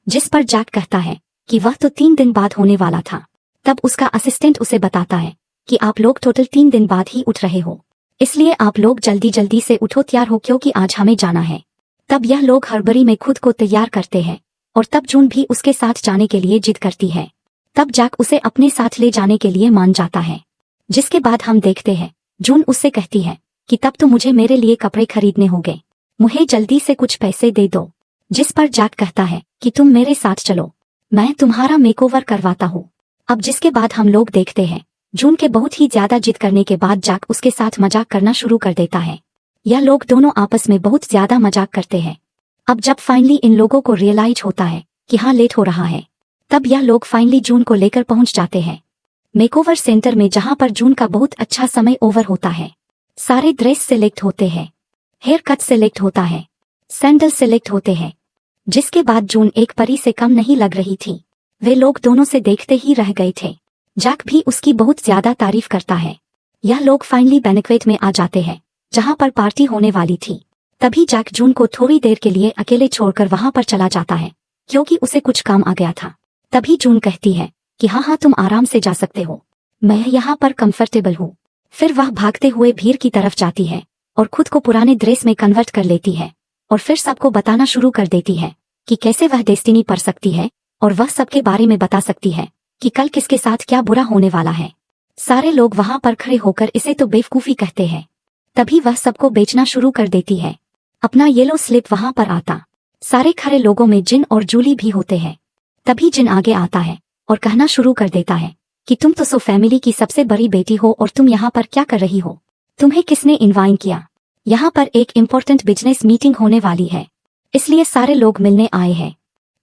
जिस पर जैक कहता है कि वह तो 3 दिन बाद होने वाला था। तब उसका असिस्टेंट उसे बताता है कि आप लोग टोटल 3 दिन बाद ही उठ रहे हो, इसलिए आप लोग जल्दी जल्दी से उठो, तैयार हो क्योंकि आज हमें जाना है। तब यह लोग हड़बड़ी में खुद को तैयार करते हैं और तब जून भी उसके साथ जाने के लिए जिद करती है। तब जैक उसे अपने साथ ले जाने के लिए मान जाता है, जिसके बाद हम देखते हैं जून उससे कहती है कि तब तो मुझे मेरे लिए कपड़े खरीदने होंगे, मुझे जल्दी से कुछ पैसे दे दो। जिस पर जैक कहता है कि तुम मेरे साथ चलो, मैं तुम्हारा मेकओवर करवाता हूँ। अब जिसके बाद हम लोग देखते हैं जून के बहुत ही ज्यादा जिद करने के बाद जैक उसके साथ मजाक करना शुरू कर देता है। यह लोग दोनों आपस में बहुत ज्यादा मजाक करते हैं। अब जब फाइनली इन लोगों को रियलाइज होता है कि हाँ लेट हो रहा है, तब यह लोग फाइनली जून को लेकर पहुंच जाते हैं मेकओवर सेंटर में, जहां पर जून का बहुत अच्छा समय ओवर होता है। सारे ड्रेस सिलेक्ट होते हैं, हेयर कट सिलेक्ट होता है, सैंडल सिलेक्ट होते हैं। जिसके बाद जून एक परी से कम नहीं लग रही थी। वे लोग दोनों से देखते ही रह गए थे। जैक भी उसकी बहुत ज्यादा तारीफ करता है। यह लोग फाइनली बैंक्वेट में आ जाते हैं, जहां पर पार्टी होने वाली थी। तभी जैक जून को थोड़ी देर के लिए अकेले छोड़कर वहां पर चला जाता है, क्योंकि उसे कुछ काम आ गया था। तभी जून कहती है कि हाँ तुम आराम से जा सकते हो, मैं यहाँ पर कंफर्टेबल हूँ। फिर वह भागते हुए भीड़ की तरफ जाती है और खुद को पुराने ड्रेस में कन्वर्ट कर लेती है और फिर सबको बताना शुरू कर देती है कि कैसे वह डेस्टिनी पढ़ सकती है और वह सबके बारे में बता सकती है कि कल किसके साथ क्या बुरा होने वाला है। सारे लोग वहां पर खड़े होकर इसे तो बेवकूफी कहते हैं। तभी वह सबको बेचना शुरू कर देती है। अपना येलो स्लिप वहां पर आता सारे खड़े लोगों में जिन और जूली भी होते हैं। तभी जिन आगे आता है और कहना शुरू कर देता है कि तुम तो सो फैमिली की सबसे बड़ी बेटी हो और तुम यहाँ पर क्या कर रही हो, तुम्हें किसने इनवाइट किया? यहाँ पर एक इम्पोर्टेंट बिजनेस मीटिंग होने वाली है, इसलिए सारे लोग मिलने आए हैं,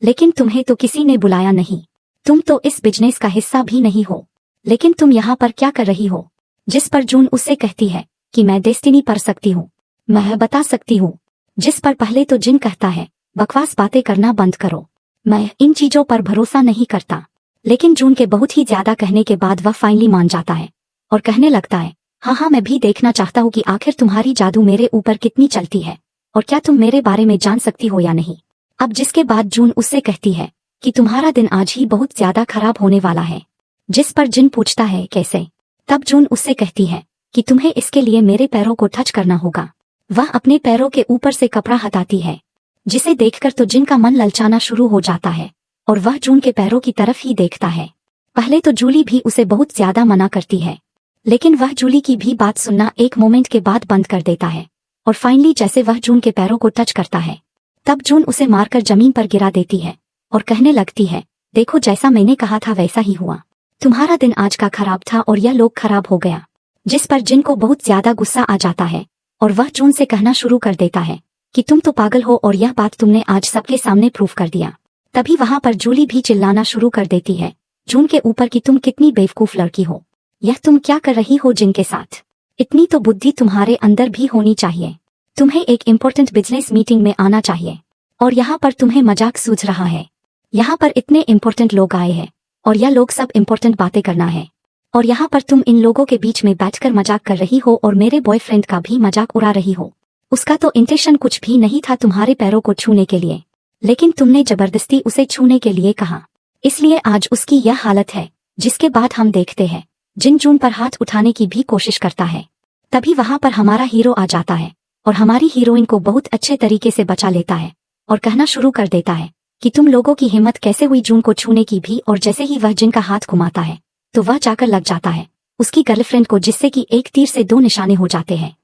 लेकिन तुम्हें तो किसी ने बुलाया नहीं, तुम तो इस बिजनेस का हिस्सा भी नहीं हो, लेकिन तुम यहाँ पर क्या कर रही हो? जिस पर जून उससे कहती है कि मैं डेस्टिनी पढ़ सकती हूँ, मैं बता सकती हूँ। जिस पर पहले तो जिन कहता है बकवास बातें करना बंद करो, मैं इन चीजों पर भरोसा नहीं करता। लेकिन जून के बहुत ही ज्यादा कहने के बाद वह फाइनली मान जाता है और कहने लगता है हाँ मैं भी देखना चाहता हूँ कि आखिर तुम्हारी जादू मेरे ऊपर कितनी चलती है और क्या तुम मेरे बारे में जान सकती हो या नहीं। अब जिसके बाद जून उससे कहती है कि तुम्हारा दिन आज ही बहुत ज्यादा खराब होने वाला है। जिस पर जिन पूछता है कैसे? तब जून उससे कहती है कि तुम्हें इसके लिए मेरे पैरों को टच करना होगा। वह अपने पैरों के ऊपर से कपड़ा हटाती है, जिसे देखकर तो जिन का मन ललचाना शुरू हो जाता है और वह जून के पैरों की तरफ ही देखता है। पहले तो जूली भी उसे बहुत ज्यादा मना करती है, लेकिन वह जूली की भी बात सुनना एक मोमेंट के बाद बंद कर देता है और फाइनली जैसे वह जून के पैरों को टच करता है, तब जून उसे मारकर जमीन पर गिरा देती है और कहने लगती है देखो जैसा मैंने कहा था वैसा ही हुआ, तुम्हारा दिन आज का खराब था और यह लोग खराब हो गया। जिस पर जिन को बहुत ज्यादा गुस्सा आ जाता है और वह जून से कहना शुरू कर देता है कि तुम तो पागल हो और यह बात तुमने आज सबके सामने प्रूफ कर दिया। तभी वहां पर जूली भी चिल्लाना शुरू कर देती है जून के ऊपर कि तुम कितनी बेवकूफ लड़की हो, यह तुम क्या कर रही हो जिन के साथ? इतनी तो बुद्धि तुम्हारे अंदर भी होनी चाहिए, तुम्हें एक इम्पोर्टेंट बिजनेस मीटिंग में आना चाहिए और यहाँ पर तुम्हें मजाक सूझ रहा है। यहाँ पर इतने इम्पोर्टेंट लोग आए हैं और यह लोग सब इम्पोर्टेंट बातें करना है और यहाँ पर तुम इन लोगों के बीच में बैठकर मजाक कर रही हो और मेरे बॉयफ्रेंड का भी मजाक उड़ा रही हो। उसका तो इंटेंशन कुछ भी नहीं था तुम्हारे पैरों को छूने के लिए, लेकिन तुमने जबरदस्ती उसे छूने के लिए कहा, इसलिए आज उसकी यह हालत है। जिसके बाद हम देखते हैं जिन जून पर हाथ उठाने की भी कोशिश करता है। तभी वहां पर हमारा हीरो आ जाता है और हमारी हीरोइन को बहुत अच्छे तरीके से बचा लेता है और कहना शुरू कर देता है कि तुम लोगों की हिम्मत कैसे हुई जून को छूने की भी। और जैसे ही वह जिन का हाथ घुमाता है तो वह जाकर लग जाता है उसकी गर्लफ्रेंड को, जिससे कि एक तीर से 2 निशाने हो जाते हैं।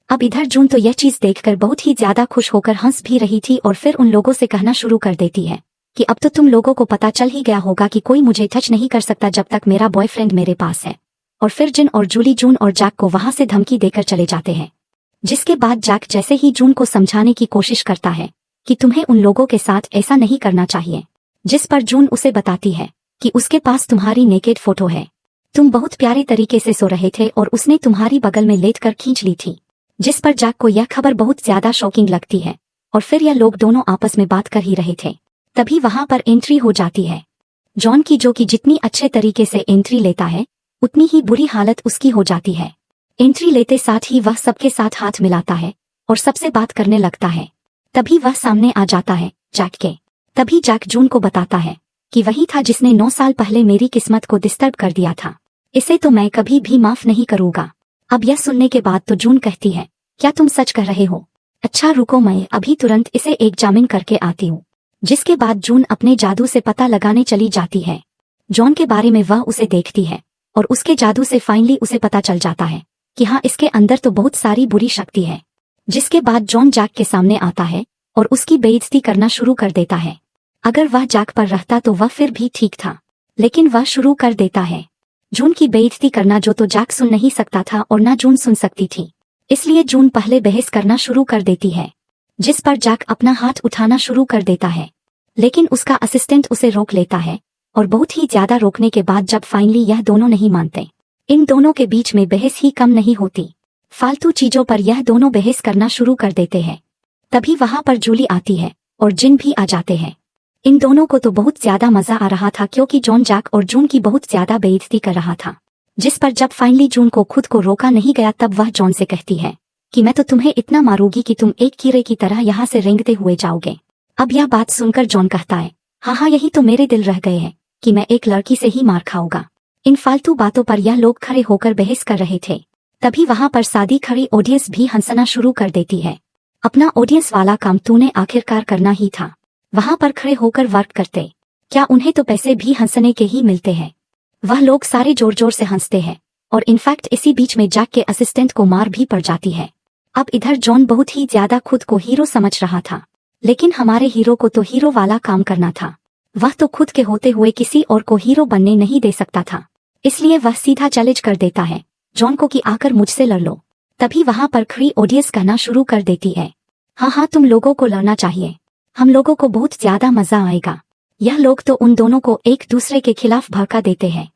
अब इधर जून तो यह चीज देखकर बहुत ही ज्यादा खुश होकर हंस भी रही थी और फिर उन लोगों से कहना शुरू कर देती है कि अब तो तुम लोगों को पता चल ही गया होगा कि कोई मुझे टच नहीं कर सकता जब तक मेरा बॉयफ्रेंड मेरे पास है। और फिर जिन और जूली जून और जैक को वहां से धमकी देकर चले जाते हैं। जिसके बाद जैक जैसे ही जून को समझाने की कोशिश करता है कि तुम्हें उन लोगों के साथ ऐसा नहीं करना चाहिए, जिस पर जून उसे बताती है कि उसके पास तुम्हारी नेकेड फोटो है, तुम बहुत प्यारे तरीके से सो रहे थे और उसने तुम्हारी बगल में लेटकर खींच ली थी। जिस पर जैक को यह खबर बहुत ज्यादा शॉकिंग लगती है और फिर यह लोग दोनों आपस में बात कर ही रहे थे। तभी वहां पर एंट्री हो जाती है जॉन की, जो कि जितनी अच्छे तरीके से एंट्री लेता है उतनी ही बुरी हालत उसकी हो जाती है। एंट्री लेते साथ ही वह सबके साथ हाथ मिलाता है और सबसे बात करने लगता है। तभी वह सामने आ जाता है जैक के। तभी जैक जून को बताता है कि वही था जिसने 9 साल पहले मेरी किस्मत को डिस्टर्ब कर दिया था। इसे तो मैं कभी भी माफ नहीं करूंगा। अब यह सुनने के बाद तो जून कहती है, क्या तुम सच कह रहे हो? अच्छा रुको, मैं अभी तुरंत इसे एग्जामिन करके आती हूँ। जिसके बाद जून अपने जादू से पता लगाने चली जाती है जॉन के बारे में। वह उसे देखती है और उसके जादू से फाइनली उसे पता चल जाता है कि हाँ, इसके अंदर तो बहुत सारी बुरी शक्ति है। जिसके बाद जॉन जैक के सामने आता है और उसकी बेइज्जती करना शुरू कर देता है। अगर वह जैक पर रहता तो वह फिर भी ठीक था, लेकिन वह शुरू कर देता है जून की बेइज्जती करना, जो तो जैक सुन नहीं सकता था और ना जून सुन सकती थी। इसलिए जून पहले बहस करना शुरू कर देती है, जिस पर जैक अपना हाथ उठाना शुरू कर देता है, लेकिन उसका असिस्टेंट उसे रोक लेता है। और बहुत ही ज्यादा रोकने के बाद जब फाइनली यह दोनों नहीं मानते, इन दोनों के बीच में बहस ही कम नहीं होती, फालतू चीजों पर यह दोनों बहस करना शुरू कर देते हैं। तभी वहां पर जूली आती है और जिन भी आ जाते हैं। इन दोनों को तो बहुत ज्यादा मजा आ रहा था, क्योंकि जॉन जैक और जून की बहुत ज्यादा बेइज्जती कर रहा था। जिस पर जब फाइनली जून को खुद को रोका नहीं गया, तब वह जॉन से कहती है कि मैं तो तुम्हें इतना मारूंगी कि तुम एक कीड़े की तरह यहाँ से रेंगते हुए जाओगे। अब यह बात सुनकर जॉन कहता है, हाँ, यही तो मेरे दिल रह गए हैं कि मैं एक लड़की से ही मार खाऊंगा। इन फालतू बातों पर यह लोग खड़े होकर बहस कर रहे थे। तभी वहां पर सादी खड़ी ऑडियंस भी हंसना शुरू कर देती है। अपना ऑडियंस वाला काम तूने आखिरकार करना ही था, वहां पर खड़े होकर वर्क करते, क्या उन्हें तो पैसे भी हंसने के ही मिलते हैं। वह लोग सारे जोर जोर से हंसते हैं और इनफैक्ट इसी बीच में जैक के असिस्टेंट को मार भी पड़ जाती है। अब इधर जॉन बहुत ही ज्यादा खुद को हीरो समझ रहा था, लेकिन हमारे हीरो को तो हीरो वाला काम करना था। वह तो खुद के होते हुए किसी और को हीरो बनने नहीं दे सकता था। इसलिए वह सीधा चैलेंज कर देता है जॉन को कि आकर मुझसे लड़ लो। तभी वहां पर खड़ी ऑडियंस कहना शुरू कर देती है, हाँ, तुम लोगों को लड़ना चाहिए, हम लोगों को बहुत ज्यादा मजा आएगा। यह लोग तो उन दोनों को एक दूसरे के खिलाफ भड़का देते हैं।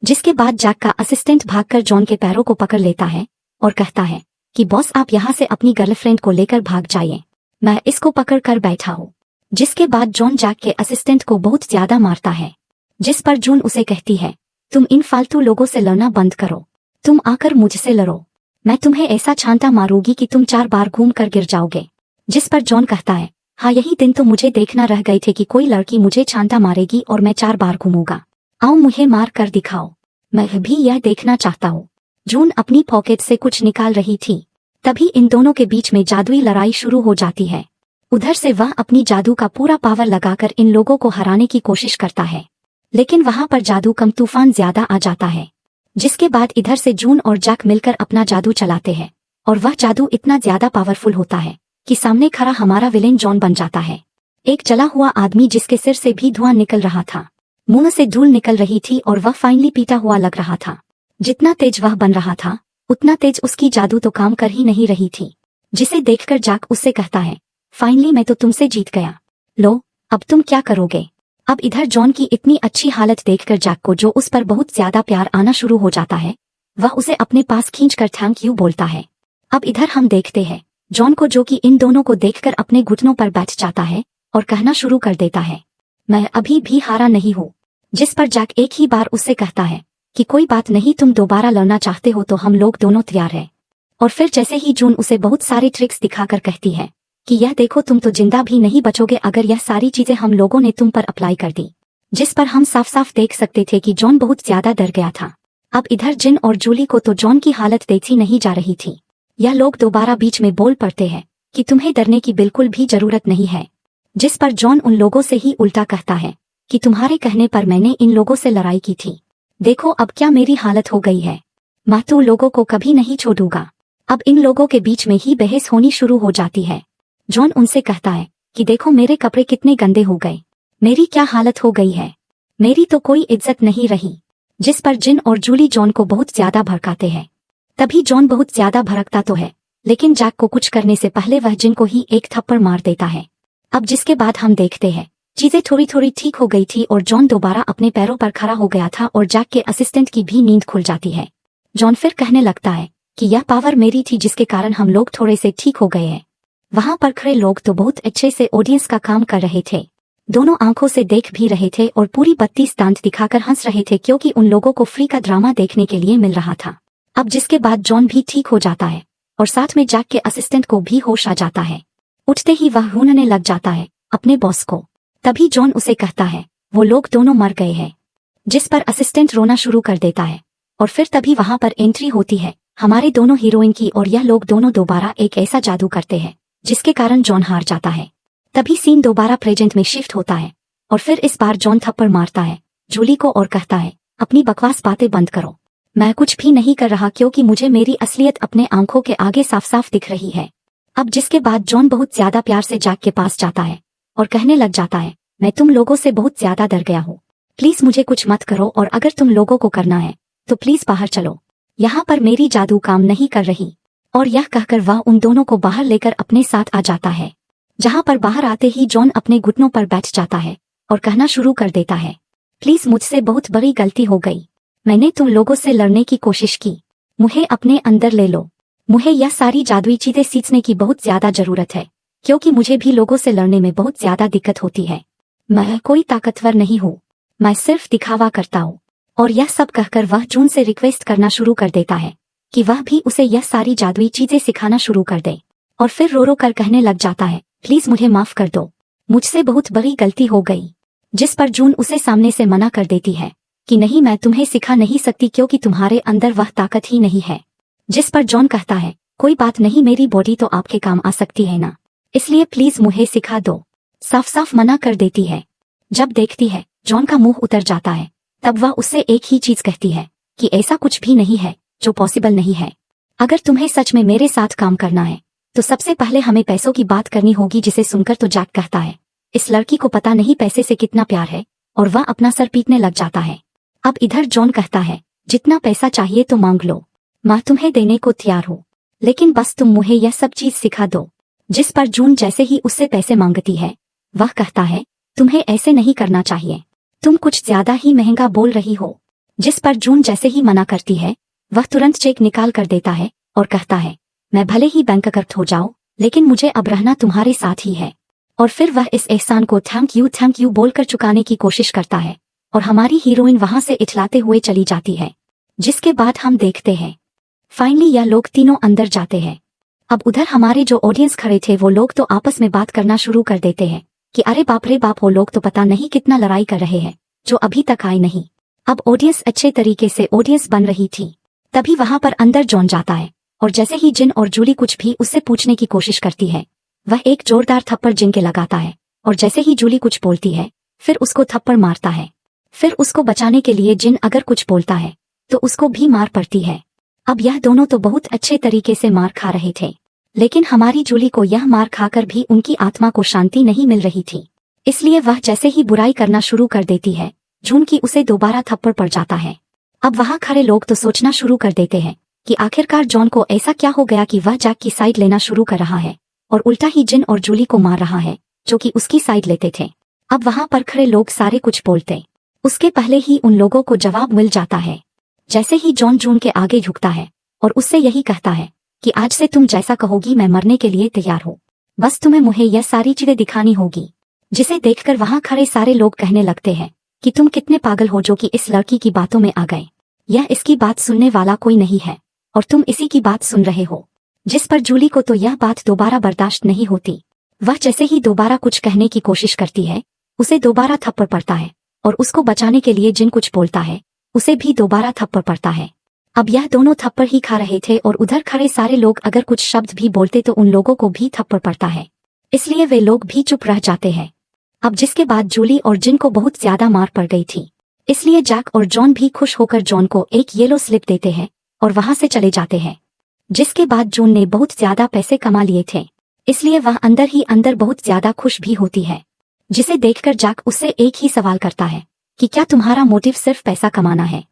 जिसके बाद जैक का असिस्टेंट भागकर जॉन के पैरों को पकड़ लेता है और कहता है कि बॉस, आप यहाँ से अपनी गर्लफ्रेंड को लेकर भाग जाइए, मैं इसको पकड़ कर बैठा हूँ। जिसके बाद जॉन जैक के असिस्टेंट को बहुत ज्यादा मारता है, जिस पर जून उसे कहती है, तुम इन फालतू लोगों से लड़ना बंद करो, तुम आकर मुझसे लड़ो, मैं तुम्हें ऐसा छांटा मारूंगी कि तुम 4 बार घूम कर गिर जाओगे। जिस पर जॉन कहता है, हाँ, यही दिन तो मुझे देखना रह गए थे कि कोई लड़की मुझे छांटा मारेगी और मैं 4 बार घूमूंगा। आओ मुझे मार कर दिखाओ, मैं भी यह देखना चाहता हूँ। जून अपनी पॉकेट से कुछ निकाल रही थी। तभी इन दोनों के बीच में जादुई लड़ाई शुरू हो जाती है। उधर से वह अपनी जादू का पूरा पावर लगाकर इन लोगों को हराने की कोशिश करता है, लेकिन वहां पर जादू कम तूफान ज्यादा आ जाता है। जिसके बाद इधर से जून और जैक मिलकर अपना जादू चलाते हैं और वह जादू इतना ज्यादा पावरफुल होता है कि सामने खड़ा हमारा विलेन जॉन बन जाता है। एक जला हुआ आदमी जिसके सिर से भी धुआं निकल रहा था, मुंह से धूल निकल रही थी और वह फाइनली पीटा हुआ लग रहा था। जितना तेज वह बन रहा था उतना तेज उसकी जादू तो काम कर ही नहीं रही थी। जिसे देखकर जैक उससे कहता है, फाइनली मैं तो तुमसे जीत गया, लो अब तुम क्या करोगे। अब इधर जॉन की इतनी अच्छी हालत देखकर जैक को, जो उस पर बहुत ज्यादा प्यार आना शुरू हो जाता है, वह उसे अपने पास खींचकर थैंक यू बोलता है। अब इधर हम देखते हैं जॉन को, जो कि इन दोनों को देखकर अपने घुटनों पर बैठ जाता है और कहना शुरू कर देता है, मैं अभी भी हारा नहीं हूँ। जिस पर जैक एक ही बार उससे कहता है कि कोई बात नहीं, तुम दोबारा लड़ना चाहते हो तो हम लोग दोनों तैयार हैं। और फिर जैसे ही जून उसे बहुत सारे ट्रिक्स दिखाकर कहती है कि यह देखो, तुम तो जिंदा भी नहीं बचोगे अगर यह सारी चीजें हम लोगों ने तुम पर अप्लाई कर दी। जिस पर हम साफ साफ देख सकते थे कि जॉन बहुत ज्यादा डर गया था। अब इधर जिन और जूली को तो जॉन की हालत देखी नहीं जा रही थी। यह लोग दोबारा बीच में बोल पड़ते हैं कि तुम्हें डरने की बिल्कुल भी जरूरत नहीं है। जिस पर जॉन उन लोगों से ही उल्टा कहता है कि तुम्हारे कहने पर मैंने इन लोगों से लड़ाई की थी, देखो अब क्या मेरी हालत हो गई है, मैं तो लोगों को कभी नहीं छोड़ूंगा। अब इन लोगों के बीच में ही बहस होनी शुरू हो जाती है। जॉन उनसे कहता है कि देखो मेरे कपड़े कितने गंदे हो गए, मेरी क्या हालत हो गई है, मेरी तो कोई इज्जत नहीं रही। जिस पर जिन और जूली जॉन को बहुत ज्यादा भड़काते हैं। तभी जॉन बहुत ज्यादा भड़कता तो है, लेकिन जैक को कुछ करने से पहले वह जिन को ही एक थप्पड़ मार देता है। अब जिसके बाद हम देखते हैं चीजें थोड़ी थोड़ी ठीक हो गई थी और जॉन दोबारा अपने पैरों पर खड़ा हो गया था और जैक के असिस्टेंट की भी नींद खुल जाती है। जॉन फिर कहने लगता है कि यह पावर मेरी थी जिसके कारण हम लोग थोड़े से ठीक हो गए हैं। वहां पर खड़े लोग तो बहुत अच्छे से ऑडियंस का काम कर रहे थे, दोनों आंखों से देख भी रहे थे और पूरी 32 दांत दिखाकर हंस रहे थे, क्योंकि उन लोगों को फ्री का ड्रामा देखने के लिए मिल रहा था। अब जिसके बाद जॉन भी ठीक हो जाता है और साथ में जैक के असिस्टेंट को भी होश आ जाता है। उठते ही वह ढूंढने लग जाता है अपने बॉस को। तभी जॉन उसे कहता है वो लोग दोनों मर गए हैं, जिस पर असिस्टेंट रोना शुरू कर देता है। और फिर तभी वहां पर एंट्री होती है हमारे दोनों हीरोइन की, और यह लोग दोनों दोबारा एक ऐसा जादू करते हैं जिसके कारण जॉन हार जाता है। तभी सीन दोबारा प्रेजेंट में शिफ्ट होता है और फिर इस बार जॉन थप्पड़ मारता है जूली को और कहता है अपनी बकवास बातें बंद करो, मैं कुछ भी नहीं कर रहा क्योंकि मुझे मेरी असलियत अपने आंखों के आगे साफ साफ दिख रही है। अब जिसके बाद जॉन बहुत ज्यादा प्यार से जैक के पास जाता है और कहने लग जाता है मैं तुम लोगों से बहुत ज्यादा डर गया हूँ, प्लीज मुझे कुछ मत करो और अगर तुम लोगों को करना है तो प्लीज बाहर चलो, यहाँ पर मेरी जादू काम नहीं कर रही। और यह कहकर वह उन दोनों को बाहर लेकर अपने साथ आ जाता है, जहाँ पर बाहर आते ही जॉन अपने घुटनों पर बैठ जाता है और कहना शुरू कर देता है प्लीज मुझसे बहुत बड़ी गलती हो गई, मैंने तुम लोगों से लड़ने की कोशिश की, मुझे अपने अंदर ले लो, मुझे यह सारी जादुई चीजें सीखने की बहुत ज्यादा जरूरत है क्योंकि मुझे भी लोगों से लड़ने में बहुत ज्यादा दिक्कत होती है, मैं कोई ताकतवर नहीं हूँ, मैं सिर्फ दिखावा करता हूँ। और यह सब कहकर वह जून से रिक्वेस्ट करना शुरू कर देता है कि वह भी उसे यह सारी जादुई चीजें सिखाना शुरू कर दे। और फिर रो रो कर कहने लग जाता है प्लीज मुझे माफ कर दो, मुझसे बहुत बड़ी गलती हो गई। जिस पर जून उसे सामने से मना कर देती है कि नहीं, मैं तुम्हें सिखा नहीं सकती क्योंकि तुम्हारे अंदर वह ताकत ही नहीं है। जिस पर जॉन कहता है कोई बात नहीं, मेरी बॉडी तो आपके काम आ सकती है ना, इसलिए प्लीज मुझे सिखा दो, साफ साफ मना कर देती है। जब देखती है जॉन का मुंह उतर जाता है तब वह उससे एक ही चीज कहती है कि ऐसा कुछ भी नहीं है जो पॉसिबल नहीं है, अगर तुम्हें सच में मेरे साथ काम करना है तो सबसे पहले हमें पैसों की बात करनी होगी। जिसे सुनकर तो जैक कहता है इस लड़की को पता नहीं पैसे से कितना प्यार है, और वह अपना सर पीटने लग जाता है। अब इधर जॉन कहता है जितना पैसा चाहिए तो मांग लो, मैं तुम्हें देने को तैयार हूँ, लेकिन बस तुम मुझे यह सब चीज सिखा दो। जिस पर जून जैसे ही उससे पैसे मांगती है वह कहता है तुम्हें ऐसे नहीं करना चाहिए, तुम कुछ ज्यादा ही महंगा बोल रही हो। जिस पर जून जैसे ही मना करती है वह तुरंत चेक निकाल कर देता है और कहता है मैं भले ही बैंक करप्ट हो जाऊं लेकिन मुझे अब रहना तुम्हारे साथ ही है। और फिर वह इस एहसान को थैंक यू बोलकर चुकाने की कोशिश करता है और हमारी हीरोइन वहां से इठलाते हुए चली जाती है। जिसके बाद हम देखते हैं फाइनली यह लोग तीनों अंदर जाते हैं। अब उधर हमारे जो ऑडियंस खड़े थे वो लोग तो आपस में बात करना शुरू कर देते हैं कि अरे बाप रे बाप, वो लोग तो पता नहीं कितना लड़ाई कर रहे हैं जो अभी तक आए नहीं। अब ऑडियंस अच्छे तरीके से ऑडियंस बन रही थी। तभी वहां पर अंदर जॉन जाता है और जैसे ही जिन और जूली कुछ भी उससे पूछने की कोशिश करती है वह एक जोरदार थप्पड़ जिन के लगाता है, और जैसे ही जूली कुछ बोलती है फिर उसको थप्पड़ मारता है। फिर उसको बचाने के लिए जिन अगर कुछ बोलता है तो उसको भी मार पड़ती है। अब यह दोनों तो बहुत अच्छे तरीके से मार खा रहे थे, लेकिन हमारी जूली को यह मार खाकर भी उनकी आत्मा को शांति नहीं मिल रही थी, इसलिए वह जैसे ही बुराई करना शुरू कर देती है जून की उसे दोबारा थप्पड़ पड़ जाता है। अब वहां खड़े लोग तो सोचना शुरू कर देते हैं कि आखिरकार जॉन को ऐसा क्या हो गया कि वह जैक की साइड लेना शुरू कर रहा है और उल्टा ही जिन और जूली को मार रहा है जो कि उसकी साइड लेते थे। अब वहां पर खड़े लोग सारे कुछ बोलते उसके पहले ही उन लोगों को जवाब मिल जाता है। जैसे ही जॉन जून के आगे झुकता है और उससे यही कहता है कि आज से तुम जैसा कहोगी मैं मरने के लिए तैयार हूँ, बस तुम्हें मुझे यह सारी चीजें दिखानी होगी। जिसे देखकर वहां खड़े सारे लोग कहने लगते हैं कि तुम कितने पागल हो जो कि इस लड़की की बातों में आ गए, यह इसकी बात सुनने वाला कोई नहीं है और तुम इसी की बात सुन रहे हो। जिस पर जूली को तो यह बात दोबारा बर्दाश्त नहीं होती। वह जैसे ही दोबारा कुछ कहने की कोशिश करती है उसे दोबारा थप्पड़ पड़ता है, और उसको बचाने के लिए जिन कुछ बोलता है उसे भी दोबारा थप्पड़ पड़ता है। अब यह दोनों थप्पड़ ही खा रहे थे और उधर खड़े सारे लोग अगर कुछ शब्द भी बोलते तो उन लोगों को भी थप्पड़ पड़ता है, इसलिए वे लोग भी चुप रह जाते हैं। अब जिसके बाद जूली और जिन को बहुत ज्यादा मार पड़ गई थी, इसलिए जैक और जॉन भी खुश होकर जॉन को एक येलो स्लिप देते हैं और वहां से चले जाते हैं। जिसके बाद जून ने बहुत ज्यादा पैसे कमा लिए थे, इसलिए वह अंदर ही अंदर बहुत ज्यादा खुश भी होती है। जिसे देखकर जैक उससे एक ही सवाल करता है कि क्या तुम्हारा मोटिव सिर्फ पैसा कमाना है?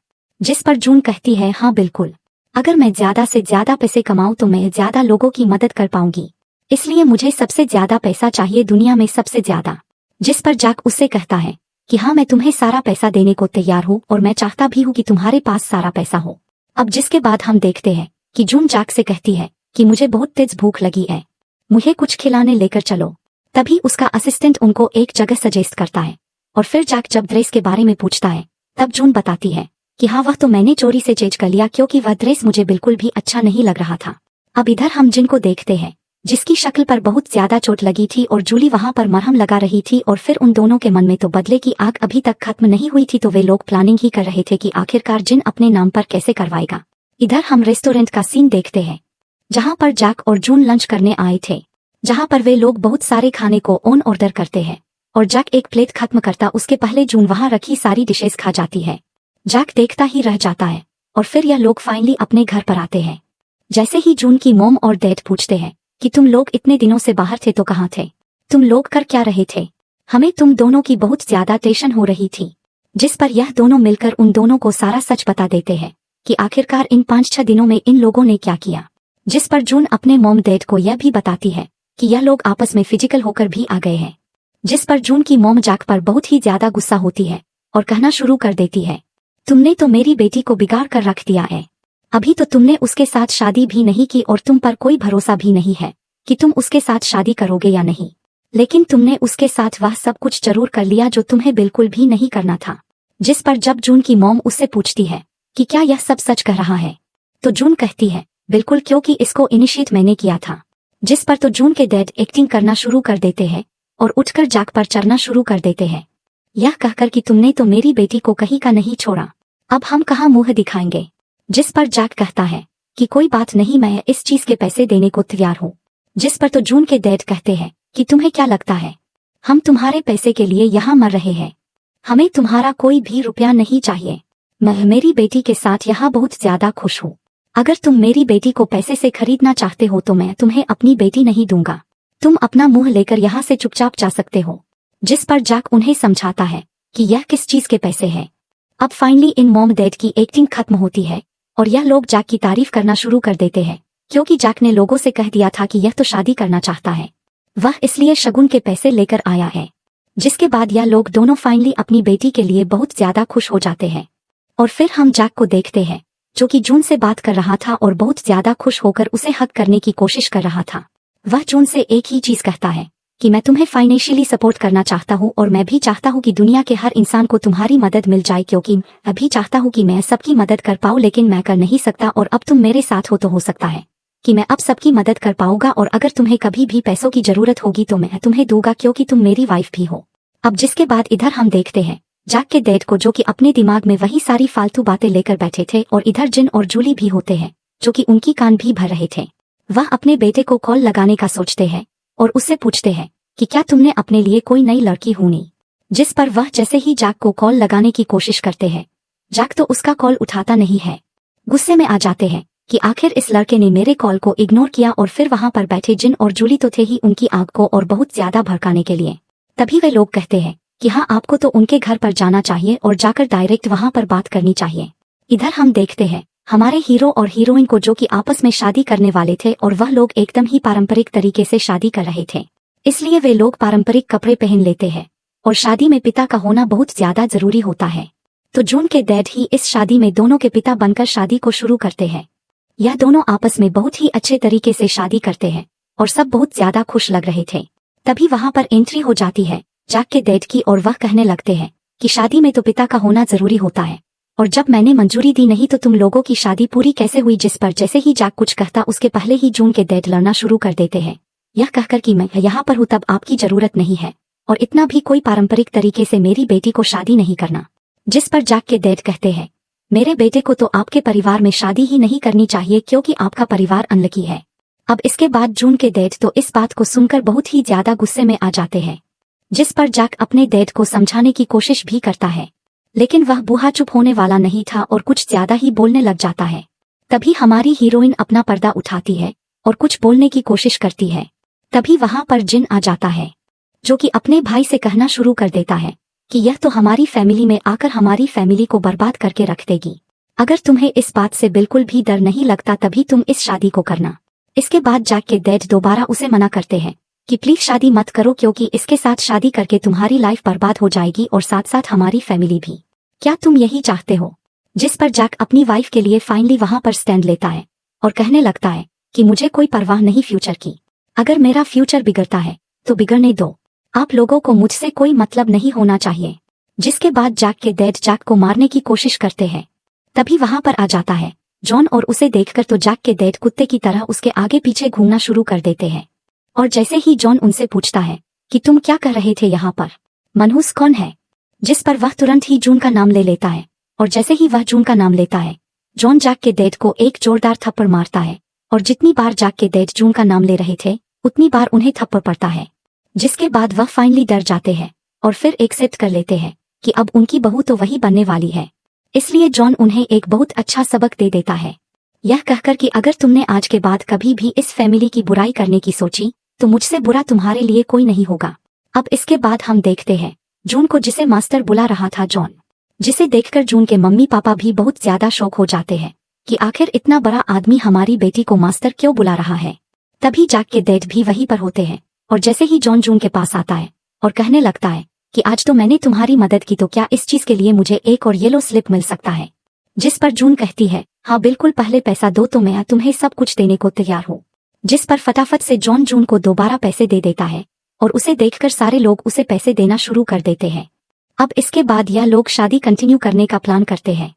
जिस पर जून कहती है हाँ बिल्कुल, अगर मैं ज्यादा से ज्यादा पैसे कमाऊं तो मैं ज्यादा लोगों की मदद कर पाऊंगी, इसलिए मुझे सबसे ज्यादा पैसा चाहिए, दुनिया में सबसे ज्यादा। जिस पर जैक उससे कहता है कि हाँ मैं तुम्हें सारा पैसा देने को तैयार हूँ और मैं चाहता भी हूँ कि तुम्हारे पास सारा पैसा हो। अब जिसके बाद हम देखते हैं कि जून जैक से कहती है कि मुझे बहुत तेज भूख लगी है, मुझे कुछ खिलाने लेकर चलो। तभी उसका असिस्टेंट उनको एक जगह सजेस्ट करता है और फिर जैक जब ड्रेस के बारे में पूछता है तब जून बताती है कि हाँ वह तो मैंने चोरी से चेंज कर लिया क्योंकि वह ड्रेस मुझे बिल्कुल भी अच्छा नहीं लग रहा था। अब इधर हम जिन को देखते हैं जिसकी शक्ल पर बहुत ज्यादा चोट लगी थी और जूली वहां पर मरहम लगा रही थी। और फिर उन दोनों के मन में तो बदले की आग अभी तक खत्म नहीं हुई थी, तो वे लोग प्लानिंग ही कर रहे थे कि आखिरकार जिन अपने नाम पर कैसे करवाएगा। इधर हम रेस्टोरेंट का सीन देखते हैं, जहां पर जैक और जून लंच करने आए थे, जहां पर वे लोग बहुत सारे खाने को ऑन ऑर्डर करते हैं और जैक एक प्लेट खत्म करता उसके पहले जून वहां रखी सारी डिशेस खा जाती है। जैक देखता ही रह जाता है और फिर यह लोग फाइनली अपने घर पर आते हैं। जैसे ही जून की मॉम और डैड पूछते हैं कि तुम लोग इतने दिनों से बाहर थे तो कहाँ थे, तुम लोग कर क्या रहे थे, हमें तुम दोनों की बहुत ज्यादा टेंशन हो रही थी। जिस पर यह दोनों मिलकर उन दोनों को सारा सच बता देते हैं कि आखिरकार इन 5-6 दिनों में इन लोगों ने क्या किया। जिस पर जून अपने मॉम डैड को यह भी बताती है कि यह लोग आपस में फिजिकल होकर भी आ गए हैं। जिस पर जून की मॉम जैक पर बहुत ही ज्यादा गुस्सा होती है और कहना शुरू कर देती है, तुमने तो मेरी बेटी को बिगाड़ कर रख दिया है। अभी तो तुमने उसके साथ शादी भी नहीं की और तुम पर कोई भरोसा भी नहीं है कि तुम उसके साथ शादी करोगे या नहीं, लेकिन तुमने उसके साथ वह सब कुछ जरूर कर लिया जो तुम्हें बिल्कुल भी नहीं करना था। जिस पर जब जून की मॉम उससे पूछती है कि क्या यह सब सच कह रहा है, तो जून कहती है बिल्कुल, क्योंकि इसको इनिशिएट मैंने किया था। जिस पर तो जून के डैड एक्टिंग करना शुरू कर देते हैं और उठकर जैक पर चढ़ना शुरू कर देते हैं, यह कहकर कि तुमने तो मेरी बेटी को कहीं का नहीं छोड़ा, अब हम कहाँ मुंह दिखाएंगे। जिस पर जैक कहता है कि कोई बात नहीं, मैं इस चीज के पैसे देने को तैयार हूँ। जिस पर तो जून के डैड कहते हैं कि तुम्हें क्या लगता है हम तुम्हारे पैसे के लिए यहाँ मर रहे हैं, हमें तुम्हारा कोई भी रुपया नहीं चाहिए। मैं मेरी बेटी के साथ यहाँ बहुत ज्यादा खुश हूँ। अगर तुम मेरी बेटी को पैसे से खरीदना चाहते हो तो मैं तुम्हें अपनी बेटी नहीं दूंगा, तुम अपना मुंह लेकर यहाँ से चुपचाप जा सकते हो। जिस पर जैक उन्हें समझाता है कि यह किस चीज के पैसे हैं। अब फाइनली इन मॉम डैड की एक्टिंग खत्म होती है और यह लोग जैक की तारीफ करना शुरू कर देते हैं, क्योंकि जैक ने लोगों से कह दिया था कि यह तो शादी करना चाहता है, वह इसलिए शगुन के पैसे लेकर आया है। जिसके बाद यह लोग दोनों फाइनली अपनी बेटी के लिए बहुत ज्यादा खुश हो जाते हैं। और फिर हम जैक को देखते हैं जो कि जून से बात कर रहा था और बहुत ज्यादा खुश होकर उसे हक करने की कोशिश कर रहा था। वह जून से एक ही चीज कहता है कि मैं तुम्हें फाइनेंशियली सपोर्ट करना चाहता हूँ और मैं भी चाहता हूँ कि दुनिया के हर इंसान को तुम्हारी मदद मिल जाए, क्योंकि मैं भी चाहता हूँ कि मैं सबकी मदद कर पाऊँ, लेकिन मैं कर नहीं सकता और अब तुम मेरे साथ हो तो हो सकता है कि मैं अब सबकी मदद कर पाऊंगा और अगर तुम्हें कभी भी पैसों की जरूरत होगी तो मैं तुम्हें दूंगा, क्योंकि तुम मेरी वाइफ भी हो। अब जिसके बाद इधर हम देखते हैं जैक के डैड को जो कि अपने दिमाग में वही सारी फालतू बातें लेकर बैठे थे और इधर जिन और जूली भी होते हैं जो कि उनकी कान भी भर रहे थे। वह अपने बेटे को कॉल लगाने का सोचते हैं और उससे पूछते हैं कि क्या तुमने अपने लिए कोई नई लड़की ढूंढी। जिस पर वह जैसे ही जैक को कॉल लगाने की कोशिश करते हैं, जैक तो उसका कॉल उठाता नहीं है। गुस्से में आ जाते हैं कि आखिर इस लड़के ने मेरे कॉल को इग्नोर किया और फिर वहां पर बैठे जिन और जूली तो थे ही उनकी आग को और बहुत ज्यादा भड़काने के लिए। तभी वे लोग कहते हैं कि हाँ, आपको तो उनके घर पर जाना चाहिए और जाकर डायरेक्ट वहां पर बात करनी चाहिए। इधर हम देखते हैं हमारे हीरो और हीरोइन को जो कि आपस में शादी करने वाले थे और वह लोग एकदम ही पारंपरिक तरीके से शादी कर रहे थे, इसलिए वे लोग पारंपरिक कपड़े पहन लेते हैं और शादी में पिता का होना बहुत ज्यादा जरूरी होता है। तो जून के डैड ही इस शादी में दोनों के पिता बनकर शादी को शुरू करते हैं। यह दोनों आपस में बहुत ही अच्छे तरीके से शादी करते हैं और सब बहुत ज्यादा खुश लग रहे थे। तभी वहां पर एंट्री हो जाती है जैक के डैड की और वह कहने लगते हैं कि शादी में तो पिता का होना जरूरी होता है और जब मैंने मंजूरी दी नहीं तो तुम लोगों की शादी पूरी कैसे हुई। जिस पर जैसे ही जैक कुछ कहता उसके पहले ही जून के डैड लड़ना शुरू कर देते हैं, यह कहकर कि मैं यहाँ पर हूँ तब आपकी जरूरत नहीं है और इतना भी कोई पारंपरिक तरीके से मेरी बेटी को शादी नहीं करना। जिस पर जैक के डैड कहते हैं मेरे बेटे को तो आपके परिवार में शादी ही नहीं करनी चाहिए क्योंकि आपका परिवार अनलकी है। अब इसके बाद जून के डैड तो इस बात को सुनकर बहुत ही ज्यादा गुस्से में आ जाते हैं। जिस पर जैक अपने डैड को समझाने की कोशिश भी करता है, लेकिन वह बूढ़ा चुप होने वाला नहीं था और कुछ ज्यादा ही बोलने लग जाता है। तभी हमारी हीरोइन अपना पर्दा उठाती है और कुछ बोलने की कोशिश करती है। तभी वहां पर जिन आ जाता है जो कि अपने भाई से कहना शुरू कर देता है कि यह तो हमारी फैमिली में आकर हमारी फैमिली को बर्बाद करके रख देगी। अगर तुम्हें इस बात से बिल्कुल भी डर नहीं लगता तभी तुम इस शादी को करना। इसके बाद जैक के डैड दोबारा उसे मना करते हैं कि प्लीज शादी मत करो क्योंकि इसके साथ शादी करके तुम्हारी लाइफ बर्बाद हो जाएगी और साथ साथ हमारी फैमिली भी। क्या तुम यही चाहते हो? जिस पर जैक अपनी वाइफ के लिए फाइनली वहां पर स्टैंड लेता है और कहने लगता है कि मुझे कोई परवाह नहीं फ्यूचर की, अगर मेरा फ्यूचर बिगड़ता है तो बिगड़ने दो, आप लोगों को मुझसे कोई मतलब नहीं होना चाहिए। जिसके बाद जैक के डैड जैक को मारने की कोशिश करते हैं। तभी वहां पर आ जाता है जॉन और उसे देखकर तो जैक के डैड कुत्ते की तरह उसके आगे पीछे घूमना शुरू कर देते हैं। और जैसे ही जॉन उनसे पूछता है कि तुम क्या कर रहे थे यहाँ पर, मनहूस कौन है, जिस पर वह तुरंत ही जून का नाम ले लेता है। और जैसे ही वह जून का नाम लेता है, जॉन जैक के डैड को एक जोरदार थप्पड़ मारता है। और जितनी बार जैक के डैड जून का नाम ले रहे थे उतनी बार उन्हें थप्पड़ पड़ता है, जिसके बाद वह फाइनली डर जाते हैं और फिर एक्सेप्ट कर लेते हैं कि अब उनकी बहू तो वही बनने वाली है। इसलिए जॉन उन्हें एक बहुत अच्छा सबक दे देता है, यह कहकर कि अगर तुमने आज के बाद कभी भी इस फैमिली की बुराई करने की सोची तो मुझसे बुरा तुम्हारे लिए कोई नहीं होगा। अब इसके बाद हम देखते हैं जून को, जिसे मास्टर बुला रहा था जॉन, जिसे देखकर जून के मम्मी पापा भी बहुत ज्यादा शौक हो जाते हैं कि आखिर इतना बड़ा आदमी हमारी बेटी को मास्टर क्यों बुला रहा है। तभी जैक के डैड भी वहीं पर होते हैं और जैसे ही जॉन जून के पास आता है और कहने लगता है कि आज तो मैंने तुम्हारी मदद की, तो क्या इस चीज के लिए मुझे एक और येलो स्लिप मिल सकता है। जिस पर जून कहती है हाँ बिल्कुल, पहले पैसा दो तो मैं तुम्हें सब कुछ देने को तैयार हूँ। जिस पर फटाफट से जॉन जून को दोबारा पैसे दे देता है और उसे देखकर सारे लोग उसे पैसे देना शुरू कर देते हैं। अब इसके बाद यह लोग शादी कंटिन्यू करने का प्लान करते हैं।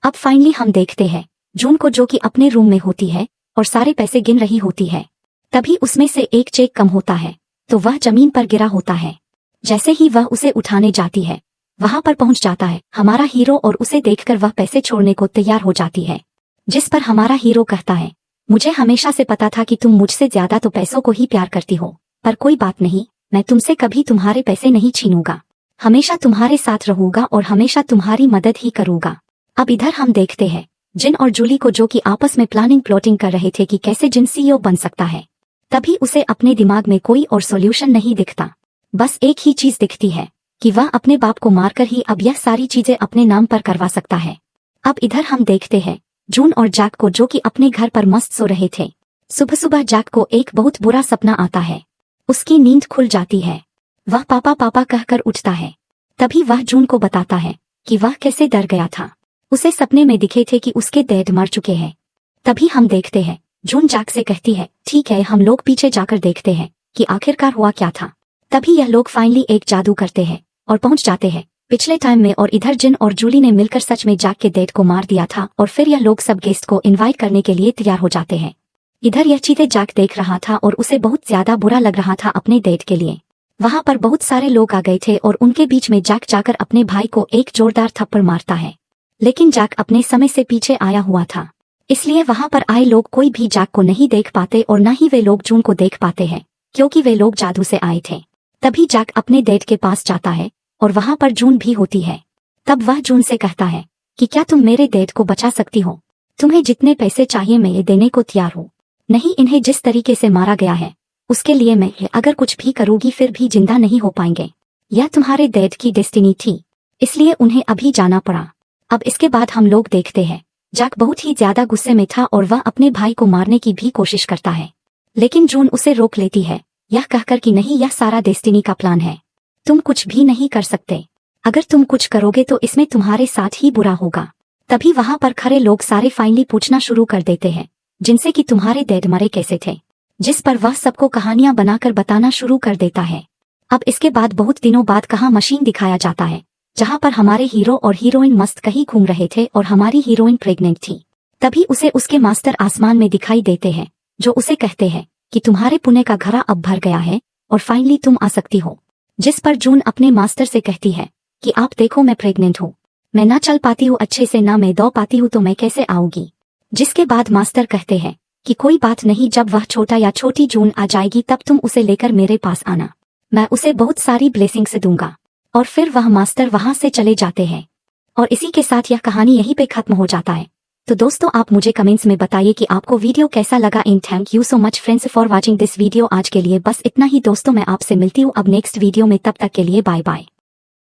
अब फाइनली हम देखते हैं जून को, जो कि अपने रूम में होती है और सारे पैसे गिन रही होती है। तभी उसमें से एक चेक कम होता है तो वह जमीन पर गिरा होता है। जैसे ही वह उसे उठाने जाती है, वहां पर पहुंच जाता है हमारा हीरो और उसे देखकर वह पैसे छोड़ने को तैयार हो जाती है। जिस पर हमारा हीरो कहता है मुझे हमेशा से पता था कि तुम मुझसे ज्यादा तो पैसों को ही प्यार करती हो, पर कोई बात नहीं, मैं तुमसे कभी तुम्हारे पैसे नहीं छीनूंगा, हमेशा तुम्हारे साथ रहूंगा और हमेशा तुम्हारी मदद ही करूंगा। अब इधर हम देखते हैं जिन और जूली को, जो कि आपस में प्लानिंग कर रहे थे कि कैसे जिन सीईओ बन सकता है। तभी उसे अपने दिमाग में कोई और सॉल्यूशन नहीं दिखता, बस एक ही चीज दिखती है कि वह अपने बाप को मारकर ही अब यह सारी चीजें अपने नाम पर करवा सकता है। अब इधर हम देखते हैं जून और जैक को, जो कि अपने घर पर मस्त सो रहे थे। सुबह सुबह जैक को एक बहुत बुरा सपना आता है, उसकी नींद खुल जाती है, वह पापा पापा कहकर उठता है। तभी वह जून को बताता है कि वह कैसे डर गया था, उसे सपने में दिखे थे कि उसके डैड मर चुके हैं। तभी हम देखते हैं जून जैक से कहती है ठीक है, हम लोग पीछे जाकर देखते हैं कि आखिरकार हुआ क्या था। तभी यह लोग फाइनली एक जादू करते हैं और पहुंच जाते हैं पिछले टाइम में। और इधर जिन और जूली ने मिलकर सच में जैक के डैड को मार दिया था और फिर यह लोग सब गेस्ट को इनवाइट करने के लिए तैयार हो जाते हैं। इधर यह चीजें जैक देख रहा था और उसे बहुत ज्यादा बुरा लग रहा था अपने डैड के लिए। वहां पर बहुत सारे लोग आ गए थे और उनके बीच में जैक जाकर अपने भाई को एक जोरदार थप्पड़ मारता है, लेकिन जैक अपने समय से पीछे आया हुआ था, इसलिए वहां पर आए लोग कोई भी जैक को नहीं देख पाते और न ही वे लोग जून को देख पाते हैं, क्योंकि वे लोग जादू से आए थे। तभी जैक अपने डैड के पास जाता है और वहां पर जून भी होती है। तब वह जून से कहता है कि क्या तुम मेरे डैड को बचा सकती हो, तुम्हें जितने पैसे चाहिए मैं ये देने को तैयार हूँ। नहीं, इन्हें जिस तरीके से मारा गया है उसके लिए मैं अगर कुछ भी करूंगी फिर भी जिंदा नहीं हो पाएंगे। यह तुम्हारे डैड की डेस्टिनी थी, इसलिए उन्हें अभी जाना पड़ा। अब इसके बाद हम लोग देखते हैं जैक बहुत ही ज्यादा गुस्से में था और वह अपने भाई को मारने की भी कोशिश करता है, लेकिन जून उसे रोक लेती है, यह कहकर कि नहीं, यह सारा डेस्टिनी का प्लान है, तुम कुछ भी नहीं कर सकते, अगर तुम कुछ करोगे तो इसमें तुम्हारे साथ ही बुरा होगा। तभी वहां पर खड़े लोग सारे फाइनली पूछना शुरू कर देते हैं जिनसे कि तुम्हारे डैड मरे कैसे थे, जिस पर वह सबको कहानियां बनाकर बताना शुरू कर देता है। अब इसके बाद बहुत दिनों बाद कहाँ मशीन दिखाया जाता है, जहां पर हमारे हीरो और हीरोइन मस्त कहीं घूम रहे थे और हमारी हीरोइन प्रेग्नेंट थी। तभी उसे उसके मास्टर आसमान में दिखाई देते हैं, जो उसे कहते हैं कि तुम्हारे पुणे का घड़ा अब भर गया है और फाइनली तुम आ सकती हो। जिस पर जून अपने मास्टर से कहती है कि आप देखो मैं प्रेग्नेंट हूँ, मैं ना चल पाती हूँ अच्छे से, ना मैं दौड़ पाती हूँ, तो मैं कैसे आऊंगी। जिसके बाद मास्टर कहते हैं कि कोई बात नहीं, जब वह छोटा या छोटी जून आ जाएगी तब तुम उसे लेकर मेरे पास आना, मैं उसे बहुत सारी ब्लेसिंग्स दूंगा। और फिर वह मास्टर वहां से चले जाते हैं और इसी के साथ यह कहानी यहीं पे खत्म हो जाता है। तो दोस्तों आप मुझे कमेंट्स में बताइए कि आपको वीडियो कैसा लगा। And thank you so much friends for watching this video. आज के लिए बस इतना ही दोस्तों, मैं आपसे मिलती हूँ अब नेक्स्ट वीडियो में, तब तक के लिए बाय बाय।